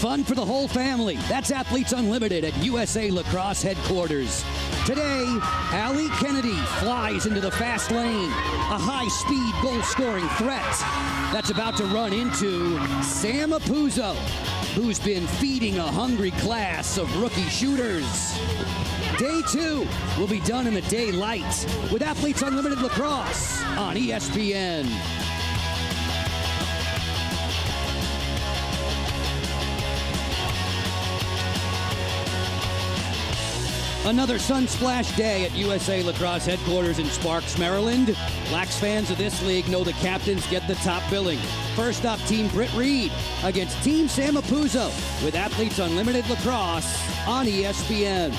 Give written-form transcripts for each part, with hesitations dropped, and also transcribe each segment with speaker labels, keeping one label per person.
Speaker 1: Fun for the whole family. That's Athletes Unlimited at USA Lacrosse headquarters. Today, Allie Kennedy flies into the fast lane. A high-speed goal-scoring threat that's about to run into Sam Apuzzo, who's been feeding a hungry class of rookie shooters. Day 2 will be done in the daylight with Athletes Unlimited Lacrosse on ESPN. Another Sunsplash day at USA Lacrosse headquarters in Sparks, Maryland. Lax fans of this league know the captains get the top billing. First up, Team Britt Reed against Team Sam Apuzzo with Athletes Unlimited Lacrosse on ESPN.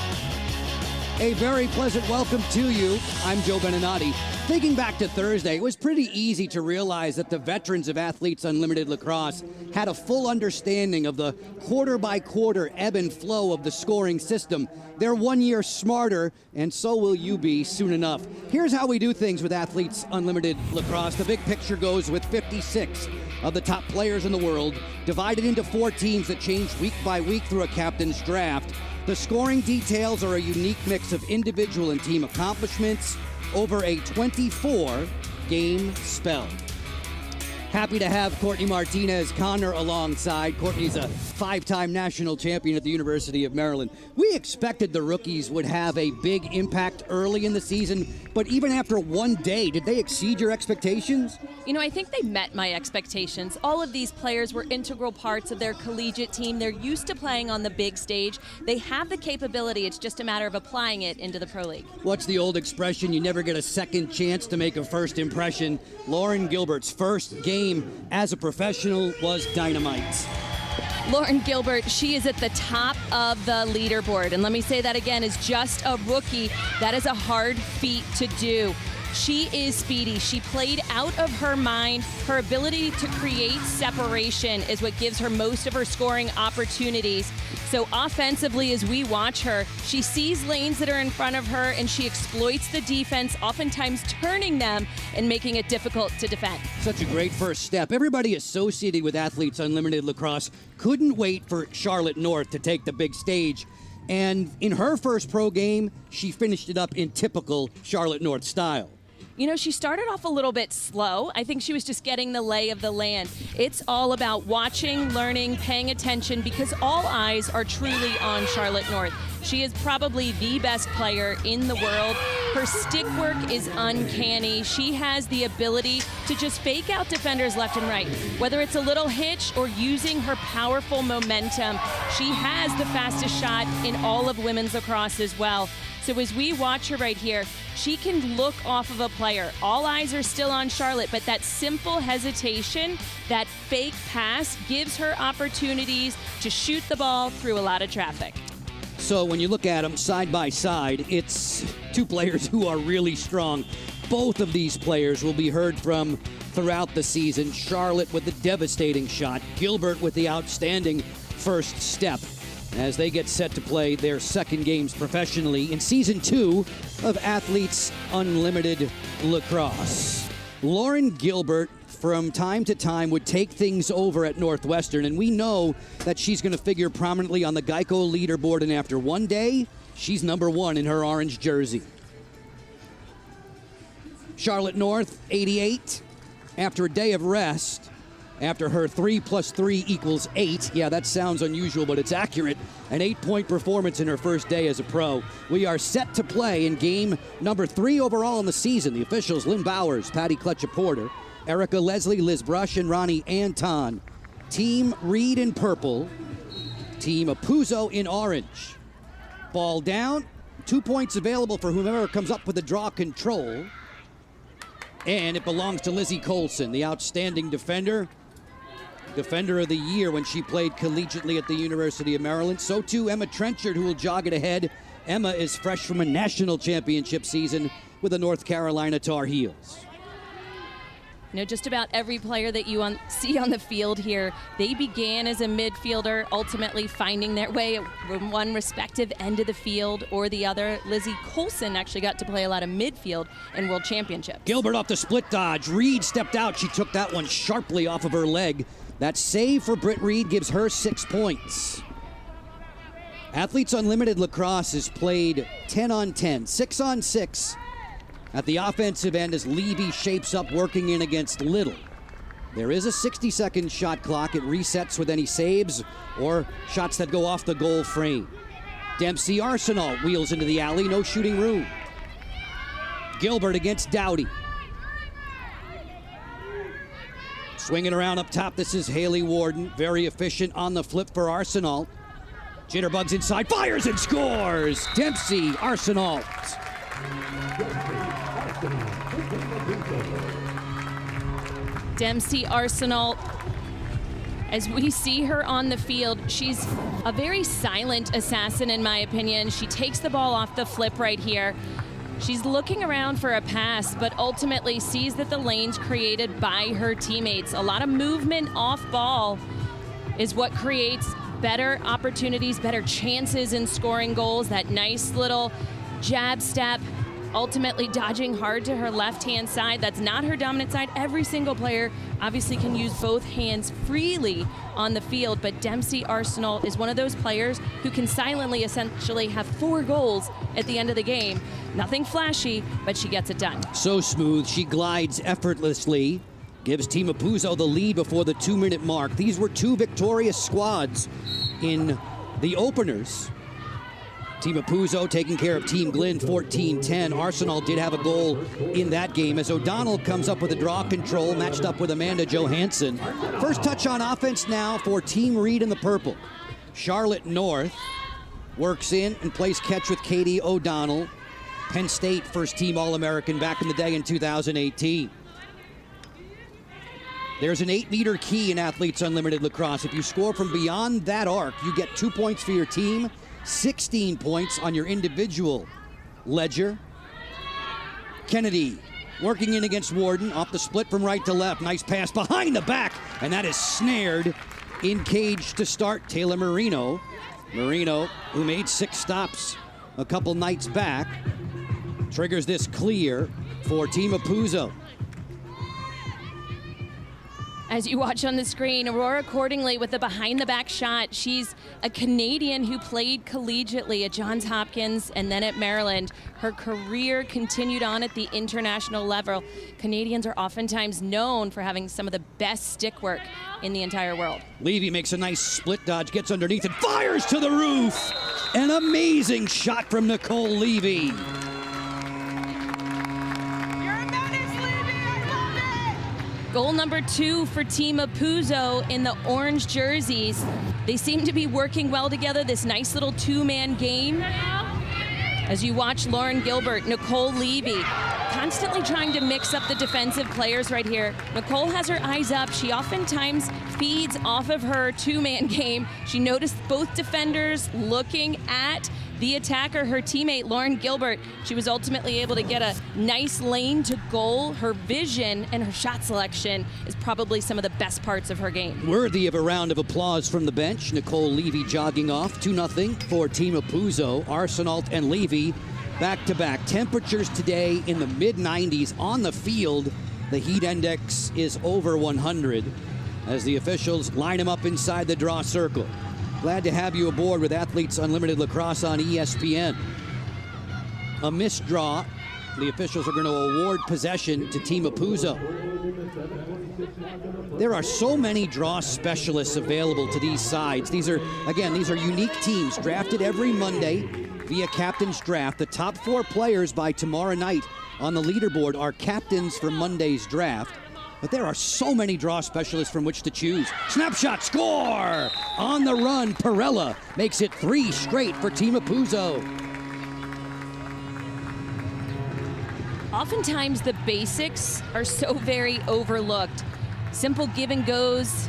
Speaker 1: A very pleasant welcome to you. I'm Joe Beninati. Thinking back to Thursday, it was pretty easy to realize that the veterans of Athletes Unlimited Lacrosse had a full understanding of the quarter-by-quarter ebb and flow of the scoring system. They're 1 year smarter, and so will you be soon enough. Here's how we do things with Athletes Unlimited Lacrosse. The big picture goes with 56 of the top players in the world, divided into 4 teams that change week by week through a captain's draft. The scoring details are a unique mix of individual and team accomplishments over a 24-game spell. Happy to have Courtney Martinez-Connor alongside. Courtney's a 5-time national champion at the University of Maryland. We expected the rookies would have a big impact early in the season, but even after one day, did they exceed your expectations?
Speaker 2: You know, I think they met my expectations. All of these players were integral parts of their collegiate team. They're used to playing on the big stage. They have the capability. It's just a matter of applying it into the Pro League.
Speaker 1: What's the old expression? You never get a second chance to make a first impression. Lauren Gilbert's first game as a professional was dynamite.
Speaker 2: Lauren Gilbert, she is at the top of the leaderboard. And let me say that again, as just a rookie, that is a hard feat to do. She is speedy. She played out of her mind. Her ability to create separation is what gives her most of her scoring opportunities. So offensively, as we watch her, she sees lanes that are in front of her and she exploits the defense, oftentimes turning them and making it difficult to defend.
Speaker 1: Such a great first step. Everybody associated with Athletes Unlimited Lacrosse couldn't wait for Charlotte North to take the big stage. And in her first pro game, she finished it up in typical Charlotte North style.
Speaker 2: You know, she started off a little bit slow. I think she was just getting the lay of the land. It's all about watching, learning, paying attention, because all eyes are truly on Charlotte North. She is probably the best player in the world. Her stick work is uncanny. She has the ability to just fake out defenders left and right. Whether it's a little hitch or using her powerful momentum, she has the fastest shot in all of women's lacrosse as well. So as we watch her right here, she can look off of a player. All eyes are still on Charlotte, but that simple hesitation, that fake pass, gives her opportunities to shoot the ball through a lot of traffic.
Speaker 1: So when you look at them side by side, it's 2 players who are really strong. Both of these players will be heard from throughout the season. Charlotte with the devastating shot, Gilbert with the outstanding first step, as they get set to play their second games professionally in Season 2 of Athletes Unlimited Lacrosse. Lauren Gilbert, from time to time, would take things over at Northwestern, and we know that she's going to figure prominently on the Geico leaderboard, and after one day, she's number 1 in her orange jersey. Charlotte North, 88, after a day of rest. After her 3 + 3 = 8. Yeah, that sounds unusual, but it's accurate. An 8-point performance in her first day as a pro. We are set to play in game number 3 overall in the season. The officials, Lynn Bowers, Patty Kletcher-Porter, Erica Leslie, Liz Brush, and Ronnie Anton. Team Reed in purple. Team Apuzzo in orange. Ball down. 2 points available for whomever comes up with the draw control. And it belongs to Lizzie Colson, the outstanding defender. Defender of the Year when she played collegiately at the University of Maryland. So too Emma Trenchard, who will jog it ahead. Emma is fresh from a national championship season with the North Carolina Tar Heels.
Speaker 2: You know, just about every player that you see on the field here, they began as a midfielder, ultimately finding their way from one respective end of the field or the other. Lizzie Colson actually got to play a lot of midfield in World Championships.
Speaker 1: Gilbert off the split dodge. Reed stepped out. She took that one sharply off of her leg. That save for Britt Reed gives her 6 points. Athletes Unlimited Lacrosse is played 10 on 10, 6 on 6 at the offensive end as Levy shapes up working in against Little. There is a 60-second shot clock. It resets with any saves or shots that go off the goal frame. Dempsey Arsenal wheels into the alley, no shooting room. Gilbert against Dowdy. Swinging around up top, this is Haley Warden. Very efficient on the flip for Arsenal. Jitterbugs inside, fires and scores! Dempsey Arsenal.
Speaker 2: Dempsey Arsenal, as we see her on the field, she's a very silent assassin in my opinion. She takes the ball off the flip right here. She's looking around for a pass, but ultimately sees that the lane's created by her teammates. A lot of movement off ball is what creates better opportunities, better chances in scoring goals. That nice little jab step, ultimately dodging hard to her left-hand side. That's not her dominant side. Every single player obviously can use both hands freely on the field, but Dempsey Arsenal is one of those players who can silently essentially have 4 goals at the end of the game. Nothing flashy, but she gets it done. So
Speaker 1: smooth, she glides effortlessly, gives Team Apuzzo the lead before the 2-minute mark. These were 2 victorious squads in the openers. Team Apuzzo taking care of Team Glenn 14-10. Arsenal did have a goal in that game as O'Donnell comes up with a draw control, matched up with Amanda Johansen. First touch on offense now for Team Reed in the purple. Charlotte North works in and plays catch with Katie O'Donnell. Penn State first team All-American back in the day in 2018. There's an 8-meter key in Athletes Unlimited Lacrosse. If you score from beyond that arc, you get 2 points for your team, 16 points on your individual ledger. Kennedy working in against Warden, off the split from right to left. Nice pass behind the back, and that is snared in cage to start Taylor Marino. Marino, who made 6 stops a couple nights back, triggers this clear for Team Apuzzo.
Speaker 2: As you watch on the screen, Aurora Cordingley with a behind-the-back shot. She's a Canadian who played collegiately at Johns Hopkins and then at Maryland. Her career continued on at the international level. Canadians are oftentimes known for having some of the best stick work in the entire world.
Speaker 1: Levy makes a nice split dodge, gets underneath and fires to the roof. An amazing shot from Nicole Levy.
Speaker 2: Goal number 2 for Team Apuzzo in the orange jerseys. They seem to be working well together, this nice little 2-man game. As you watch Lauren Gilbert, Nicole Levy, constantly trying to mix up the defensive players right here. Nicole has her eyes up. She oftentimes feeds off of her 2-man game. She noticed both defenders looking at the attacker, her teammate, Lauren Gilbert. She was ultimately able to get a nice lane to goal. Her vision and her shot selection is probably some of the best parts of her game.
Speaker 1: Worthy of a round of applause from the bench. Nicole Levy jogging off 2-0 for Team Apuzzo. Arsenault and Levy back-to-back. Temperatures today in the mid-90s on the field. The heat index is over 100 as the officials line them up inside the draw circle. Glad to have you aboard with Athletes Unlimited Lacrosse on ESPN. A missed draw. The officials are going to award possession to Team Apuzzo. There are so many draw specialists available to these sides. These are unique teams drafted every Monday via captain's draft. The top 4 players by tomorrow night on the leaderboard are captains for Monday's draft. But there are so many draw specialists from which to choose. Snapshot, score! On the run, Perella makes it 3 straight for Team Apuzzo.
Speaker 2: Oftentimes the basics are so very overlooked. Simple give and goes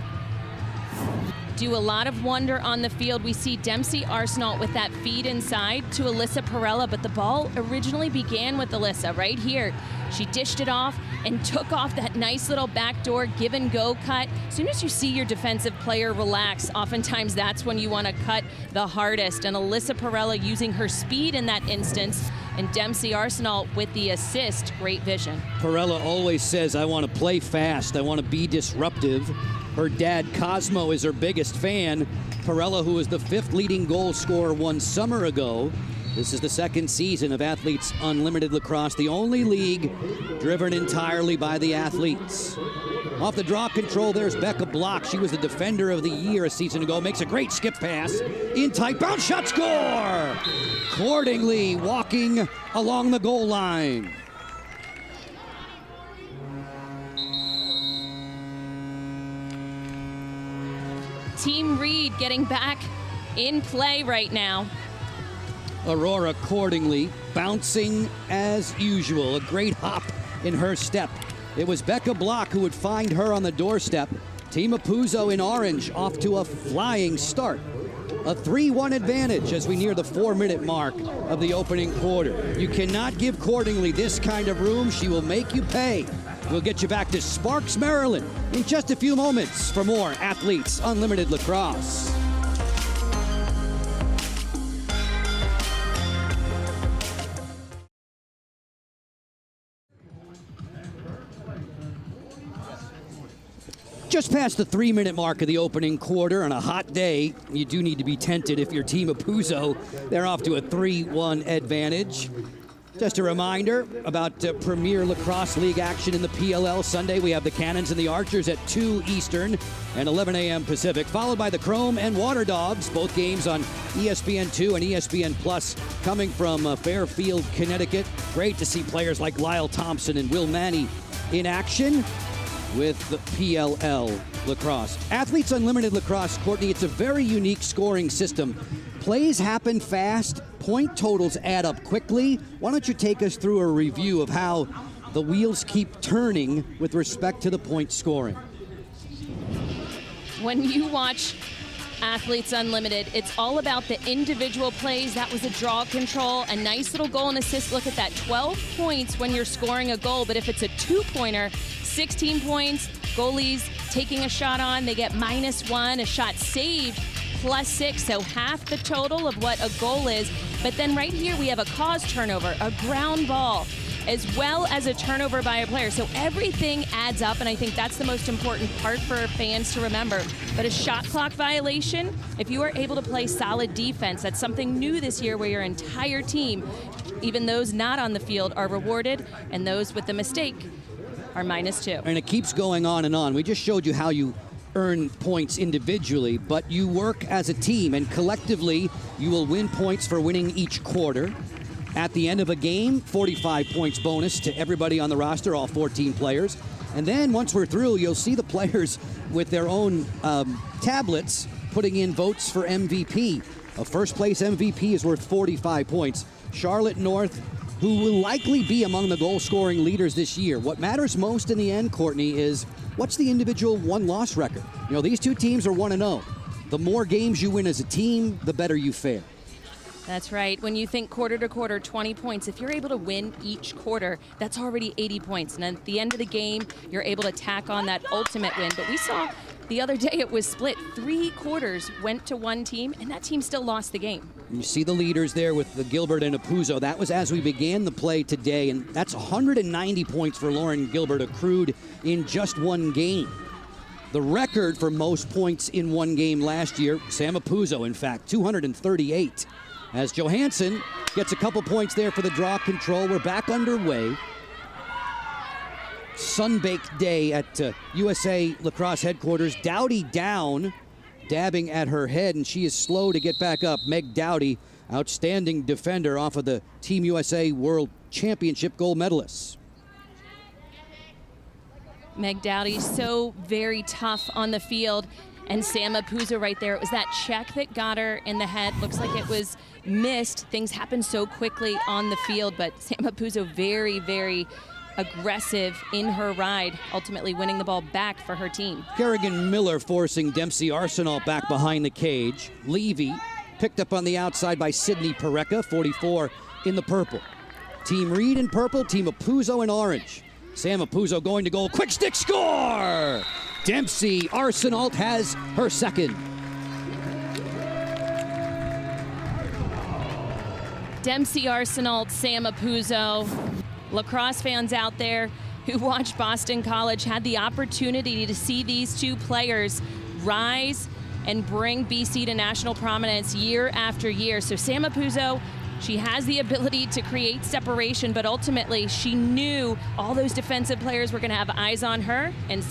Speaker 2: do a lot of wonder on the field. We see Dempsey Arsenal with that feed inside to Alyssa Perella, but the ball originally began with Alyssa right here. She dished it off and took off that nice little backdoor give and go cut. As soon as you see your defensive player relax, oftentimes that's when you want to cut the hardest. And Alyssa Perella using her speed in that instance, and Dempsey Arsenal with the assist. Great vision.
Speaker 1: Perella always says, I want to play fast. I want to be disruptive. Her dad, Cosmo, is her biggest fan. Perella, who was the 5th leading goal scorer 1 summer ago. This is the 2nd season of Athletes Unlimited Lacrosse, the only league driven entirely by the athletes. Off the draw control, there's Becca Block. She was the Defender of the Year a season ago. Makes a great skip pass. In tight, bounce shot, score! Cordingley walking along the goal line.
Speaker 2: Team Reed getting back in play right now.
Speaker 1: Aurora Cordingley bouncing as usual. A great hop in her step. It was Becca Block who would find her on the doorstep. Team Apuzzo in orange off to a flying start. A 3-1 advantage as we near the 4-minute mark of the opening quarter. You cannot give Cordingley this kind of room. She will make you pay. We'll get you back to Sparks, Maryland in just a few moments for more Athletes Unlimited Lacrosse. Just past the 3-minute mark of the opening quarter on a hot day, you do need to be tented if you're Team Apuzzo. They're off to a 3-1 advantage. Just a reminder about Premier Lacrosse League action in the PLL Sunday. We have the Cannons and the Archers at 2 Eastern and 11 a.m. Pacific, followed by the Chrome and Water Dogs, both games on ESPN2 and ESPN Plus, coming from Fairfield, Connecticut. Great to see players like Lyle Thompson and Will Manny in action with the PLL Lacrosse. Athletes Unlimited Lacrosse, Courtney, it's a very unique scoring system. Plays happen fast, point totals add up quickly. Why don't you take us through a review of how the wheels keep turning with respect to the point scoring?
Speaker 2: When you watch Athletes Unlimited, it's all about the individual plays. That was a draw control, a nice little goal and assist. Look at that, 12 points when you're scoring a goal, but if it's a 2-pointer, 16 points, goalies taking a shot on, they get -1, a shot saved, +6, so half the total of what a goal is. But then right here we have a caused turnover, a ground ball, as well as a turnover by a player. So everything adds up, and I think that's the most important part for fans to remember. But a shot clock violation, if you are able to play solid defense, that's something new this year where your entire team, even those not on the field, are rewarded, and those with the mistake are -2.
Speaker 1: And it keeps going on and on. We just showed you how you earn points individually, but you work as a team, and collectively you will win points for winning each quarter. At the end of a game, 45 points bonus to everybody on the roster, all 14 players. And then once we're through, you'll see the players with their own tablets putting in votes for MVP. A first place MVP is worth 45 points. Charlotte North, who will likely be among the goal-scoring leaders this year. What matters most in the end, Courtney, is what's the individual won-loss record? You know, these two teams are 1-0. The more games you win as a team, the better you fare.
Speaker 2: That's right. When you think quarter to quarter, 20 points, if you're able to win each quarter, that's already 80 points. And at the end of the game, you're able to tack on that ultimate win. But we saw the other day it was split. 3 quarters went to one team, and that team still lost the game.
Speaker 1: You see the leaders there with the Gilbert and Apuzzo. That was as we began the play today, and that's 190 points for Lauren Gilbert accrued in just one game. The record for most points in one game last year, Sam Apuzzo, in fact, 238. As Johansen gets a couple points there for the draw control. We're back underway. Sun-baked day at USA Lacrosse headquarters. Dowdy down, dabbing at her head, and she is slow to get back up. Meg Dowdy, outstanding defender off of the Team USA World Championship gold medalists.
Speaker 2: Meg Dowdy, so very tough on the field. And Sam Apuzzo right there. It was that check that got her in the head. Looks like it was missed. Things happen so quickly on the field, but Sam Apuzzo very, very aggressive in her ride, ultimately winning the ball back for her team.
Speaker 1: Kerrigan Miller forcing Dempsey Arsenal back behind the cage. Levy picked up on the outside by Sydney Pareca, 44 in the purple. Team Reed in purple, Team Apuzzo in orange. Sam Apuzzo going to goal. Quick stick score! Dempsey Arsenault has her second.
Speaker 2: Dempsey Arsenault, Sam Apuzzo. Lacrosse fans out there, who watched Boston College had the opportunity to see these two players rise and bring BC to national prominence year after year. So Sam Apuzzo, she has the ability to create separation, but ultimately she knew all those defensive players were going to have eyes on her, and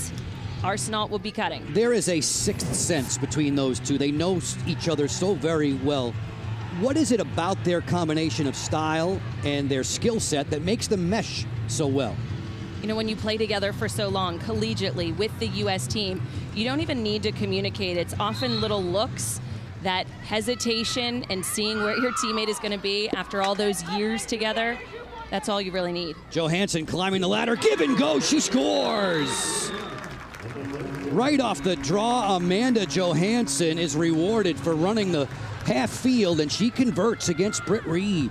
Speaker 2: Arsenal will be cutting.
Speaker 1: There is a sixth sense between those two. They know each other so very well. What is it about their combination of style and their skill set that makes them mesh so well?
Speaker 2: You know, when you play together for so long, collegiately, with the U.S. team, you don't even need to communicate. It's often little looks, that hesitation, and seeing where your teammate is going to be after all those years together. That's all you really need.
Speaker 1: Johansen climbing the ladder, give and go, she scores! Right off the draw, Amanda Johansen is rewarded for running the half field, and she converts against Britt Reed.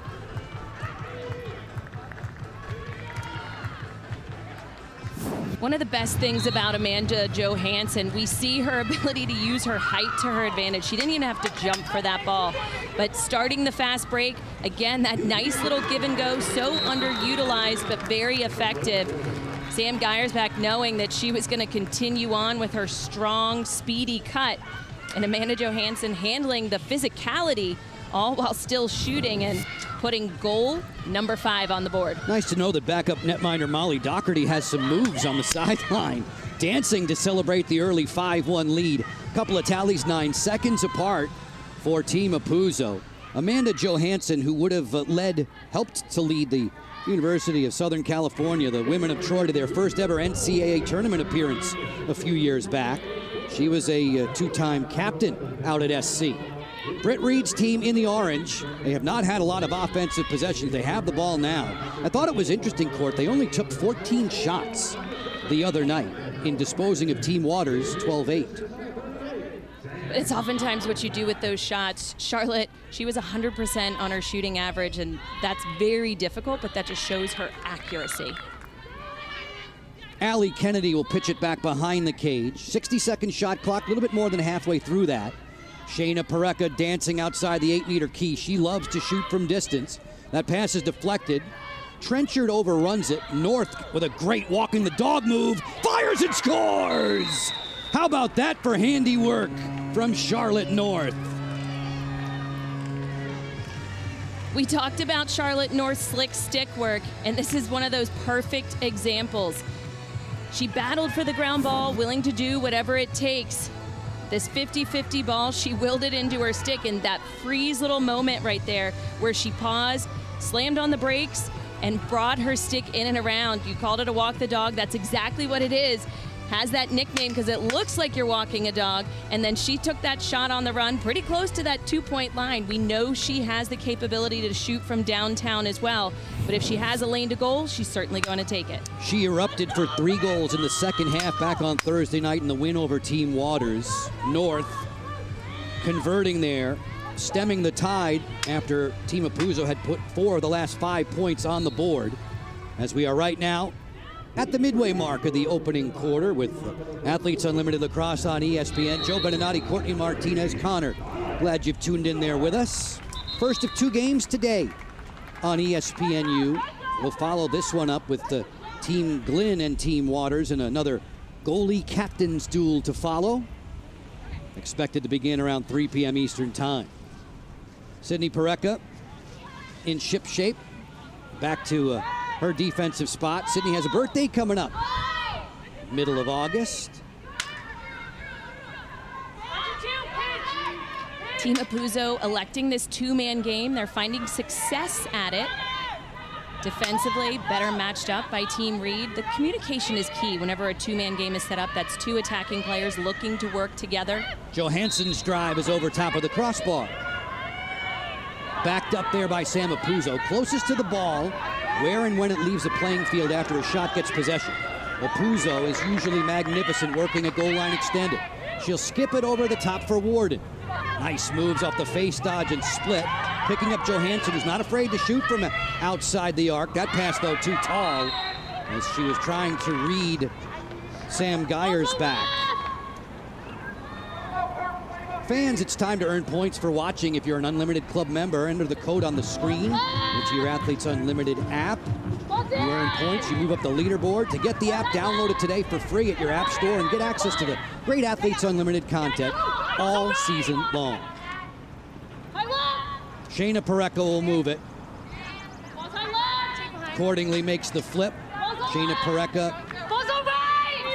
Speaker 2: One of the best things about Amanda Johansen, we see her ability to use her height to her advantage. She didn't even have to jump for that ball. But starting the fast break, again, that nice little give and go, so underutilized but very effective. Sam Geiersbach knowing that she was going to continue on with her strong, speedy cut. And Amanda Johansen handling the physicality, all while still shooting and putting goal number 5 on the board.
Speaker 1: Nice to know that backup netminder Molly Doherty has some moves on the sideline, dancing to celebrate the early 5-1 lead. Couple of tallies 9 seconds apart for Team Apuzzo. Amanda Johansen, who would have helped to lead the University of Southern California, the women of Troy, to their first ever NCAA tournament appearance a few years back. She was a two-time captain out at SC. Britt Reed's team in the orange, they have not had a lot of offensive possessions. They have the ball now. I thought it was interesting, Court. They only took 14 shots the other night in disposing of Team Waters 12-8.
Speaker 2: It's oftentimes what you do with those shots. Charlotte, she was 100% on her shooting average, and that's very difficult, but that just shows her accuracy.
Speaker 1: Allie Kennedy will pitch it back behind the cage. 60-second shot clock, a little bit more than halfway through that. Shayna Parekha dancing outside the 8-meter key. She loves to shoot from distance. That pass is deflected. Trenchard overruns it. North with a great walking the dog move. Fires and scores! How about that for handiwork from Charlotte North?
Speaker 2: We talked about Charlotte North's slick stick work, and this is one of those perfect examples. She battled for the ground ball, willing to do whatever it takes. This 50-50 ball, she willed it into her stick, and that freeze little moment right there where she paused, slammed on the brakes, and brought her stick in and around. You called it a walk the dog. That's exactly what it is. Has that nickname because it looks like you're walking a dog, and then she took that shot on the run pretty close to that 2-point line. We know she has the capability to shoot from downtown as well, but if she has a lane to goal, she's certainly going to take it.
Speaker 1: She erupted for 3 goals in the second half back on Thursday night in the win over Team Waters. North converting there, stemming the tide after Team Apuzzo had put 4 of the last 5 points on the board. As we are right now at the midway mark of the opening quarter with Athletes Unlimited Lacrosse on ESPN. Joe Beninati, Courtney Martinez, Connor. Glad you've tuned in there with us. First of 2 games today on ESPNU. We'll follow this one up with the Team Glenn and Team Waters and another goalie captain's duel to follow. Expected to begin around 3 p.m. Eastern Time. Sydney Parekha in ship shape. Back to her defensive spot. Sydney has a birthday coming up. Middle of August.
Speaker 2: Team Apuzzo electing this 2-man game. They're finding success at it. Defensively, better matched up by Team Reed. The communication is key whenever a 2-man game is set up. That's 2 attacking players looking to work together.
Speaker 1: Johansen's drive is over top of the crossbar. Backed up there by Sam Apuzzo. Closest to the ball, where and when it leaves the playing field after a shot gets possession. Apuzzo is usually magnificent working a goal line extended. She'll skip it over the top for Warden. Nice moves off the face dodge and split. Picking up Johansen, who's not afraid to shoot from outside the arc. That pass, though, too tall as she was trying to read Sam Geiersbach. fans, it's time to earn points for watching. If you're an Unlimited Club member, enter the code on the screen into your Athletes Unlimited app. You earn points, you move up the leaderboard. To get the app, download it today for free at your app store and get access to the great Athletes Unlimited content all season long. Shayna Pareca will move it. Accordingly makes the flip. Shayna Pareca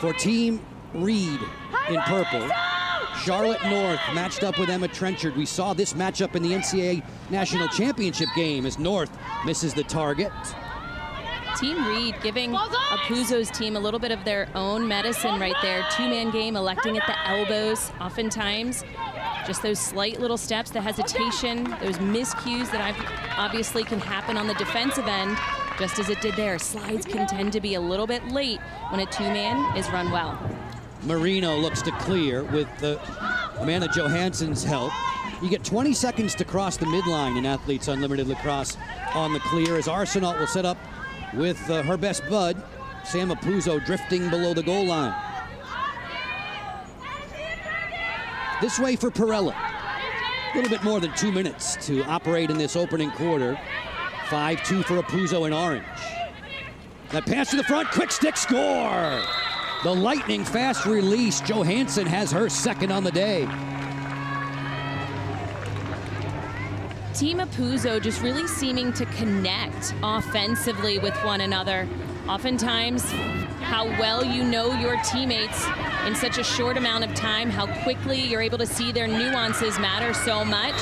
Speaker 1: for Team Reed in purple. Charlotte North matched up with Emma Trenchard. We saw this matchup in the NCAA National Championship game as North misses the target.
Speaker 2: Team Reed giving Apuzzo's team a little bit of their own medicine right there. Two-man game, electing at the elbows oftentimes. Just those slight little steps, the hesitation, those miscues that obviously can happen on the defensive end, just as it did there. Slides can tend to be a little bit late when a two-man is run well.
Speaker 1: Marino looks to clear with Amanda Johansen's help. You get 20 seconds to cross the midline in Athletes Unlimited Lacrosse on the clear as Arsenal will set up with her best bud, Sam Apuzzo, drifting below the goal line. This way for Pirella. A little bit more than 2 minutes to operate in this opening quarter. 5-2 for Apuzzo in orange. That pass to the front, quick stick score! The lightning fast release. Johansen has her second on the day.
Speaker 2: Team Apuzzo just really seeming to connect offensively with one another. Oftentimes, how well you know your teammates in such a short amount of time, how quickly you're able to see their nuances matter so much.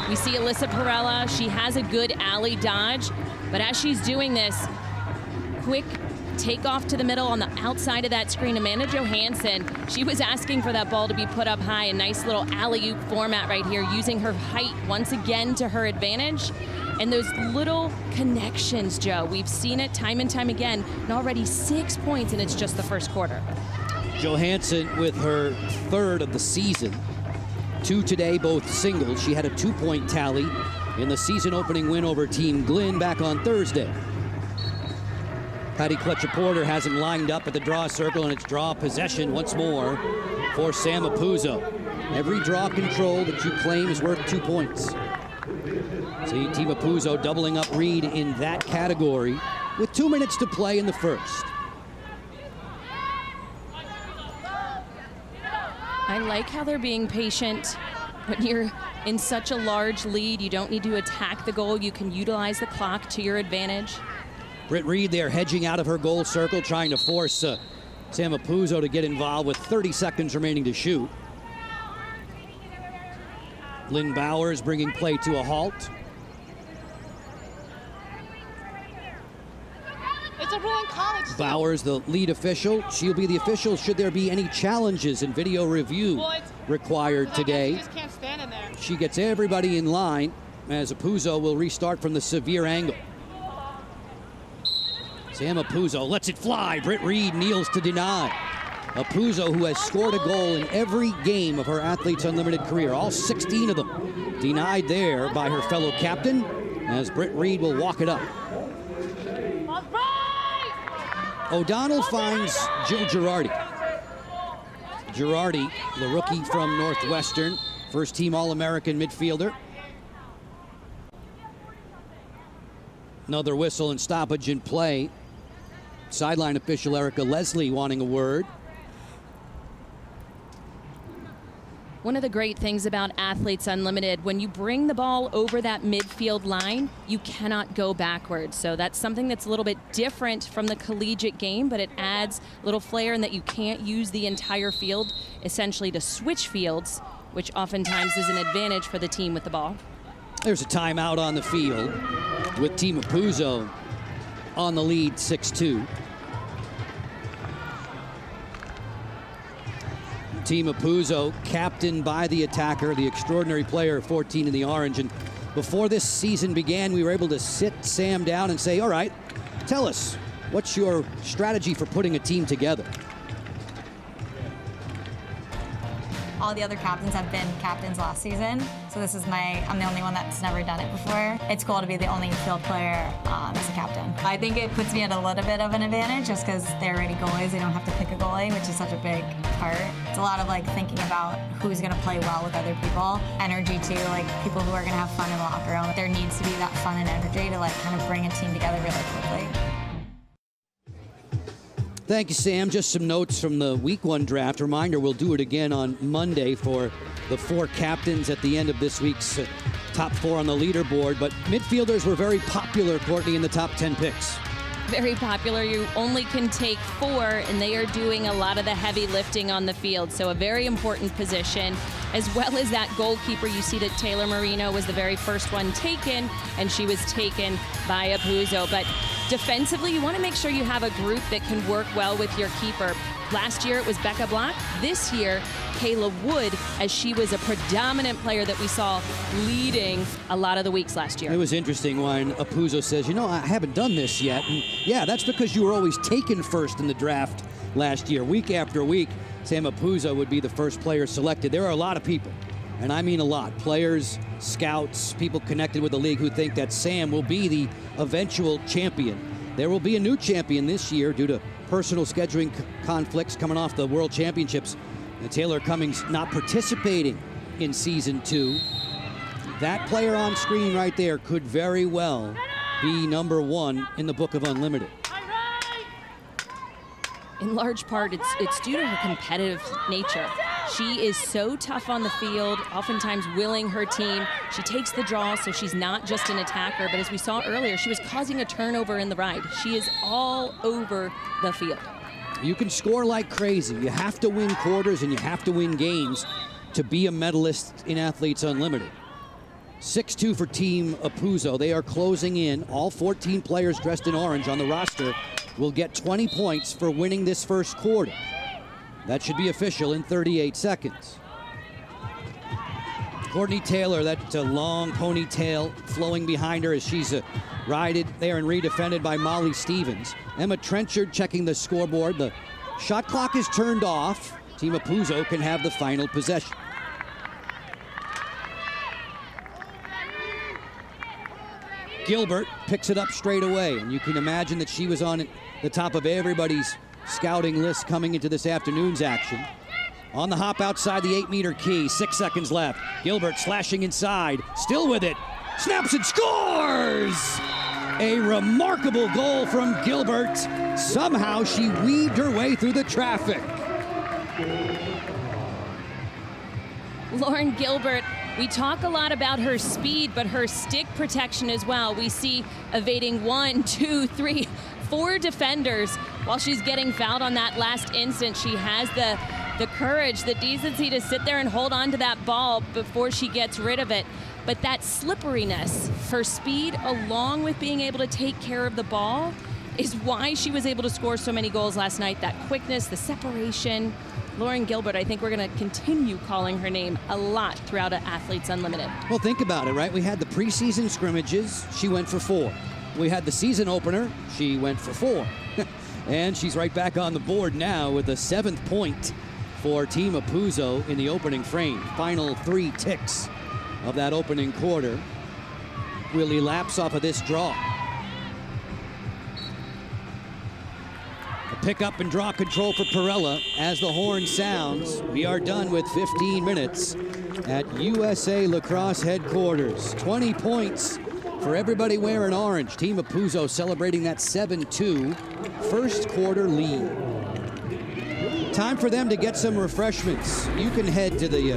Speaker 2: We see Alyssa Pirella, she has a good alley dodge, but as she's doing this, quick take off to the middle on the outside of that screen. Amanda Johansen, she was asking for that ball to be put up high. A nice little alley-oop format right here, using her height once again to her advantage. And those little connections, Joe, we've seen it time and time again, and already 6 points, and it's just the first quarter.
Speaker 1: Johansen with her third of the season. 2 today, both singles. She had a 2-point tally in the season opening win over Team Glynn back on Thursday. Patty Clutcher-Porter has him lined up at the draw circle, and it's draw possession once more for Sam Apuzzo. Every draw control that you claim is worth 2 points. See Team Apuzzo doubling up Reed in that category with 2 minutes to play in the first.
Speaker 2: I like how they're being patient. When you're in such a large lead, you don't need to attack the goal. You can utilize the clock to your advantage.
Speaker 1: Britt Reed there hedging out of her goal circle, trying to force Sam Apuzzo to get involved with 30 seconds remaining to shoot. Lynn Bowers bringing play to a halt.
Speaker 3: It's a rule in college.
Speaker 1: Bowers, the lead official. She'll be the official should there be any challenges in video review required today.
Speaker 3: You just can't stand in there.
Speaker 1: She gets everybody in line as Apuzzo will restart from the severe angle. Sam Apuzzo lets it fly. Britt Reed kneels to deny. Apuzzo, who has scored a goal in every game of her Athletes Unlimited career, all 16 of them, denied there by her fellow captain, as Britt Reed will walk it up. O'Donnell finds Jill Girardi. Girardi, the rookie from Northwestern, first-team All-American midfielder. Another whistle and stoppage in play. Sideline official Erica Leslie wanting a word.
Speaker 2: One of the great things about Athletes Unlimited, when you bring the ball over that midfield line, you cannot go backwards. So that's something that's a little bit different from the collegiate game, but it adds a little flair in that you can't use the entire field essentially to switch fields, which oftentimes is an advantage for the team with the ball.
Speaker 1: There's a timeout on the field with Team Apuzzo on the lead 6-2. Team Apuzzo, captained by the attacker, the extraordinary player, 14 in the orange. And before this season began, we were able to sit Sam down and say, all right, tell us, what's your strategy for putting a team together?
Speaker 4: all the other captains have been captains last season. So this is I'm the only one that's never done it before. It's cool to be the only field player as a captain. I think it puts me at a little bit of an advantage just because they're already goalies. They don't have to pick a goalie, which is such a big part. It's a lot of like thinking about who's going to play well with other people. Energy too, like people who are going to have fun in the locker room. There needs to be that fun and energy to like kind of bring a team together really quickly.
Speaker 1: Thank you, Sam. Just some notes from the Week 1 draft. Reminder, we'll do it again on Monday for the 4 captains at the end of this week's top 4 on the leaderboard. But midfielders were very popular, Courtney, in the top 10 picks.
Speaker 2: Very popular. You only can take 4, and they are doing a lot of the heavy lifting on the field. So a very important position, as well as that goalkeeper. You see that Taylor Marino was the very first one taken, and she was taken by Apuzzo. But defensively, you want to make sure you have a group that can work well with your keeper. Last year, it was Becca Block. This year, Kayla Wood, as she was a predominant player that we saw leading a lot of the weeks last year.
Speaker 1: It was interesting when Apuzzo says, you know, I haven't done this yet. And yeah, that's because you were always taken first in the draft last year. Week after week, Sam Apuzzo would be the first player selected. There are a lot of people, and I mean a lot, players, scouts, people connected with the league who think that Sam will be the eventual champion. There will be a new champion this year due to personal scheduling conflicts coming off the World Championships. And Taylor Cummings not participating in Season 2. That player on screen right there could very well be number 1 in the Book of Unlimited.
Speaker 2: In large part, it's due to her competitive nature. She is so tough on the field, oftentimes willing her team. She takes the draw, so she's not just an attacker, but as we saw earlier, she was causing a turnover in the ride. She is all over the field.
Speaker 1: You can score like crazy. You have to win quarters and you have to win games to be a medalist in Athletes Unlimited. 6-2 for Team Apuzzo. They are closing in. All 14 players dressed in orange on the roster will get 20 points for winning this first quarter. That should be official in 38 seconds. Courtney Taylor, that long ponytail flowing behind her as she's rided there and redefended by Molly Stevens. Emma Trenchard checking the scoreboard. The shot clock is turned off. Team Apuzzo can have the final possession. Gilbert picks it up straight away, and you can imagine that she was on the top of everybody's scouting list coming into this afternoon's action. On the hop outside the 8-meter key, 6 seconds left. Gilbert slashing inside, still with it, snaps and scores! A remarkable goal from Gilbert. Somehow she weaved her way through the traffic.
Speaker 2: Lauren Gilbert, we talk a lot about her speed, but her stick protection as well. We see evading 1, 2, 3, 4 defenders while she's getting fouled on that last instant. She has the courage, the decency to sit there and hold on to that ball before she gets rid of it. But that slipperiness, her speed, along with being able to take care of the ball, is why she was able to score so many goals last night. That quickness, the separation. Lauren Gilbert, I think we're going to continue calling her name a lot throughout Athletes Unlimited.
Speaker 1: Well, think about it, right? We had the preseason scrimmages. She went for 4. We had the season opener. She went for 4. And she's right back on the board now with the 7th point for Team Apuzzo in the opening frame. Final 3 ticks of that opening quarter will elapse off of this draw. A pick up and draw control for Perella as the horn sounds. We are done with 15 minutes at USA Lacrosse headquarters. 20 points for everybody wearing orange. Team Apuzzo celebrating that 7-2 first quarter lead. Time for them to get some refreshments. You can head to the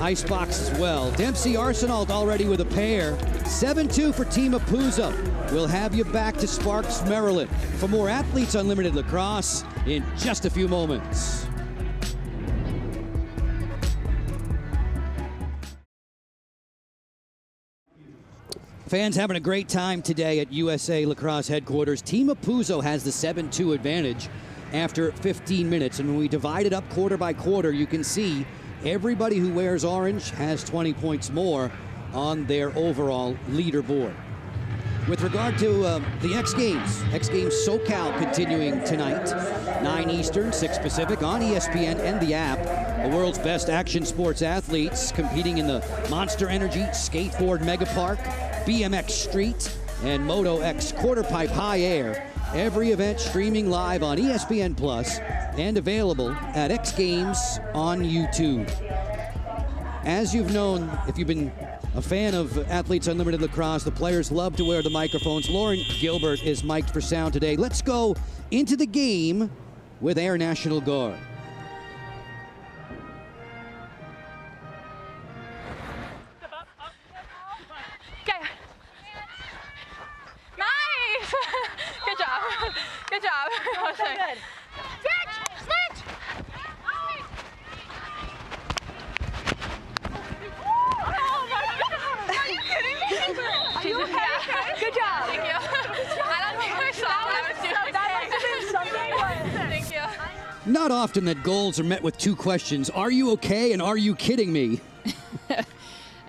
Speaker 1: ice box as well. Dempsey Arsenault already with a pair. 7-2 for Team Apuzzo. We'll have you back to Sparks, Maryland for more Athletes Unlimited Lacrosse in just a few moments. Fans having a great time today at USA Lacrosse headquarters. Team Apuzzo has the 7-2 advantage after 15 minutes. And when we divide it up quarter by quarter, you can see everybody who wears orange has 20 points more on their overall leaderboard. With regard to the X Games SoCal continuing tonight. 9 Eastern, 6 Pacific on ESPN and the app. The world's best action sports athletes competing in the Monster Energy Skateboard Mega Park, BMX Street, and Moto X Quarterpipe High Air. Every event streaming live on ESPN Plus and available at X Games on YouTube. As you've known, if you've been a fan of Athletes Unlimited Lacrosse, the players love to wear the microphones. Lauren Gilbert is mic'd for sound today. Let's go into the game with Air National Guard.
Speaker 5: Okay. Nice! Good job. Good job. Oh, so good. Switch! Switch! Oh my God! Are you kidding me? Are you okay? Good job. Thank you. I don't think I saw what I was doing. That must have been something. Thank you.
Speaker 1: Not often that goals are met with 2 questions. Are you okay and are you kidding me?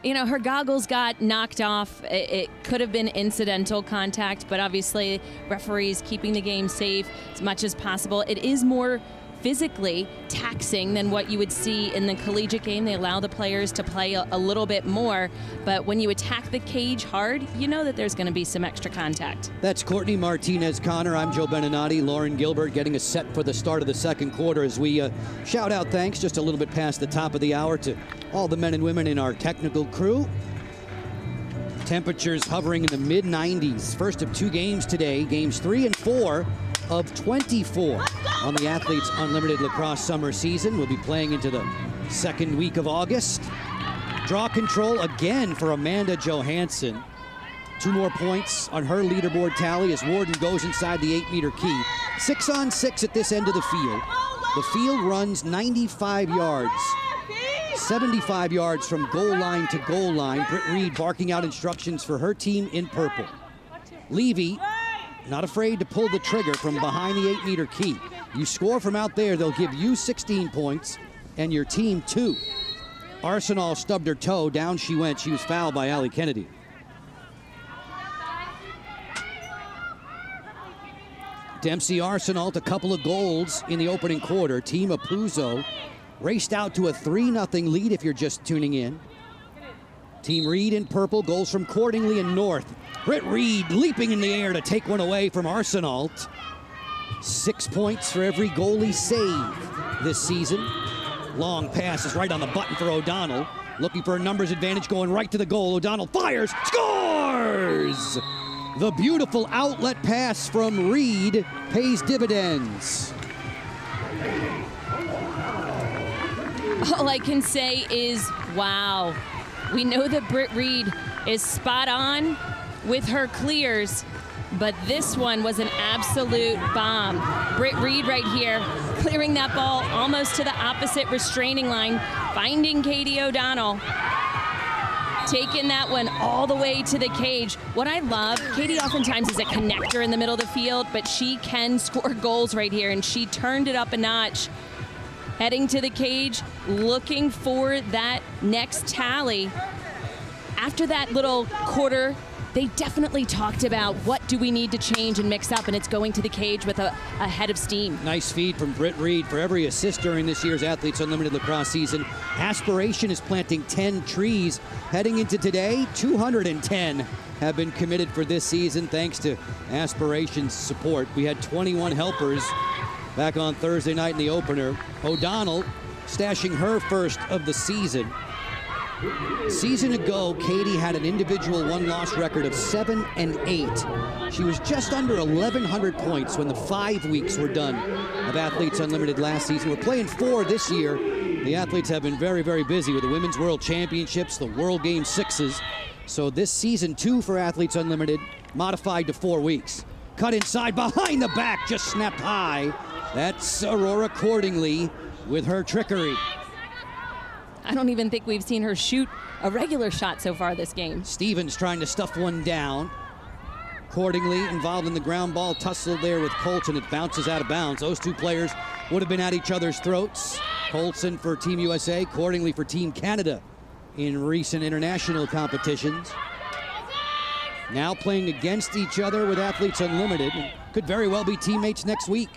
Speaker 2: You know, her goggles got knocked off. It could have been incidental contact, but obviously referees keeping the game safe as much as possible. It is more physically taxing than what you would see in the collegiate game. They allow the players to play a little bit more, but when you attack the cage hard, you know that there's going to be some extra contact.
Speaker 1: That's Courtney Martinez-Connor. I'm Joe Beninati. Lauren Gilbert getting us set for the start of the second quarter as we shout out thanks just a little bit past the top of the hour to all the men and women in our technical crew. Temperatures hovering in the mid-90s. First of 2 games today, games 3 and 4 of 24 on the Athletes Unlimited Lacrosse summer season. We'll be playing into the second week of August. Draw control again for Amanda Johansen. 2 more points on her leaderboard tally as Warden goes inside the 8-meter key. 6-on-6 at this end of the field. The field runs 95 yards. 75 yards from goal line to goal line. Britt Reed barking out instructions for her team in purple. Levy not afraid to pull the trigger from behind the 8-meter key. You score from out there, they'll give you 16 points and your team 2. Arsenal stubbed her toe. Down she went. She was fouled by Allie Kennedy. Dempsey Arsenal a couple of goals in the opening quarter. Team Apuzzo raced out to a 3-0 lead if you're just tuning in. Team Reed in purple, goals from Cordingley and North. Britt Reed leaping in the air to take one away from Arsenal. 6 points for every goalie save this season. Long pass is right on the button for O'Donnell. Looking for a numbers advantage, going right to the goal. O'Donnell fires, scores! The beautiful outlet pass from Reed pays dividends.
Speaker 2: All I can say is, wow. We know that Britt Reed is spot on with her clears, but this one was an absolute bomb. Britt Reed right here, clearing that ball almost to the opposite restraining line, finding Katie O'Donnell, taking that one all the way to the cage. What I love, Katie oftentimes is a connector in the middle of the field, but she can score goals right here, and she turned it up a notch. Heading to the cage, looking for that next tally. After that little quarter, they definitely talked about what do we need to change and mix up, and it's going to the cage with a head of steam.
Speaker 1: Nice feed from Britt Reed for every assist during this year's Athletes Unlimited Lacrosse season. Aspiration is planting 10 trees. Heading into today, 210 have been committed for this season thanks to Aspiration's support. We had 21 helpers back on Thursday night in the opener. O'Donnell stashing her first of the season. Season ago, Katie had an individual one-loss record of 7-8. She was just under 1,100 points when the 5 weeks were done of Athletes Unlimited last season. We're playing 4 this year. The athletes have been very, very busy with the Women's World Championships, the World Game 6s. So this season 2 for Athletes Unlimited, modified to 4 weeks. Cut inside, behind the back, just snapped high. That's Aurora Cordingley with her trickery.
Speaker 2: I don't even think we've seen her shoot a regular shot so far this game.
Speaker 1: Stevens trying to stuff one down. Cordingley involved in the ground ball tussle there with Colton. It bounces out of bounds. Those 2 players would have been at each other's throats. Colson for Team USA, Cordingley for Team Canada in recent international competitions. Now playing against each other with Athletes Unlimited. Could very well be teammates next week.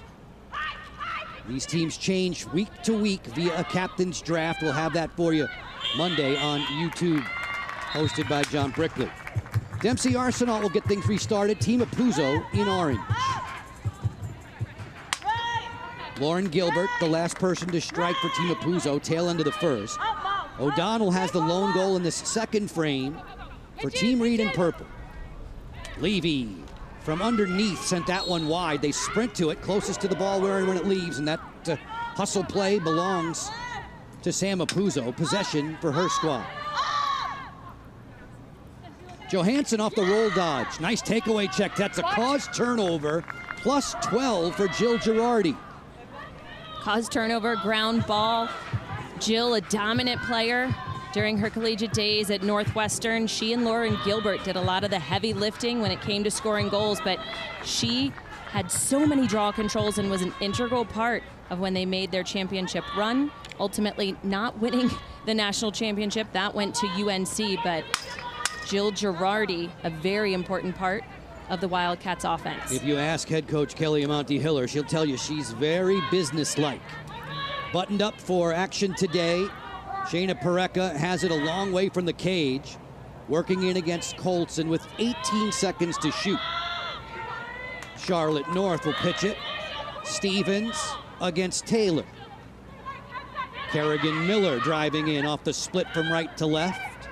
Speaker 1: These teams change week to week via a captain's draft. We'll have that for you Monday on YouTube, hosted by John Brickley. Dempsey Arsenal will get things restarted. Team Apuzzo in orange. Lauren Gilbert, the last person to strike for Team Apuzzo, tail end of the first. O'Donnell has the lone goal in this second frame for Team Reed in purple. Levy from underneath sent that one wide. They sprint to it, closest to the ball when it leaves, and that hustle play belongs to Sam Apuzzo. Possession for her squad. Johansen off the roll dodge. Nice takeaway check. That's a caused turnover. Plus 12 for Jill Girardi.
Speaker 2: Caused turnover, ground ball. Jill, a dominant player during her collegiate days at Northwestern. She and Lauren Gilbert did a lot of the heavy lifting when it came to scoring goals, but she had so many draw controls and was an integral part of when they made their championship run. Ultimately not winning the national championship. That went to UNC, but Jill Girardi, a very important part of the Wildcats offense.
Speaker 1: If you ask head coach Kelly Amonte-Hiller, she'll tell you she's very businesslike. Buttoned up for action today. Shayna Parekha has it a long way from the cage, working in against Colson with 18 seconds to shoot. Charlotte North will pitch it. Stevens against Taylor. Kerrigan Miller driving in off the split from right to left.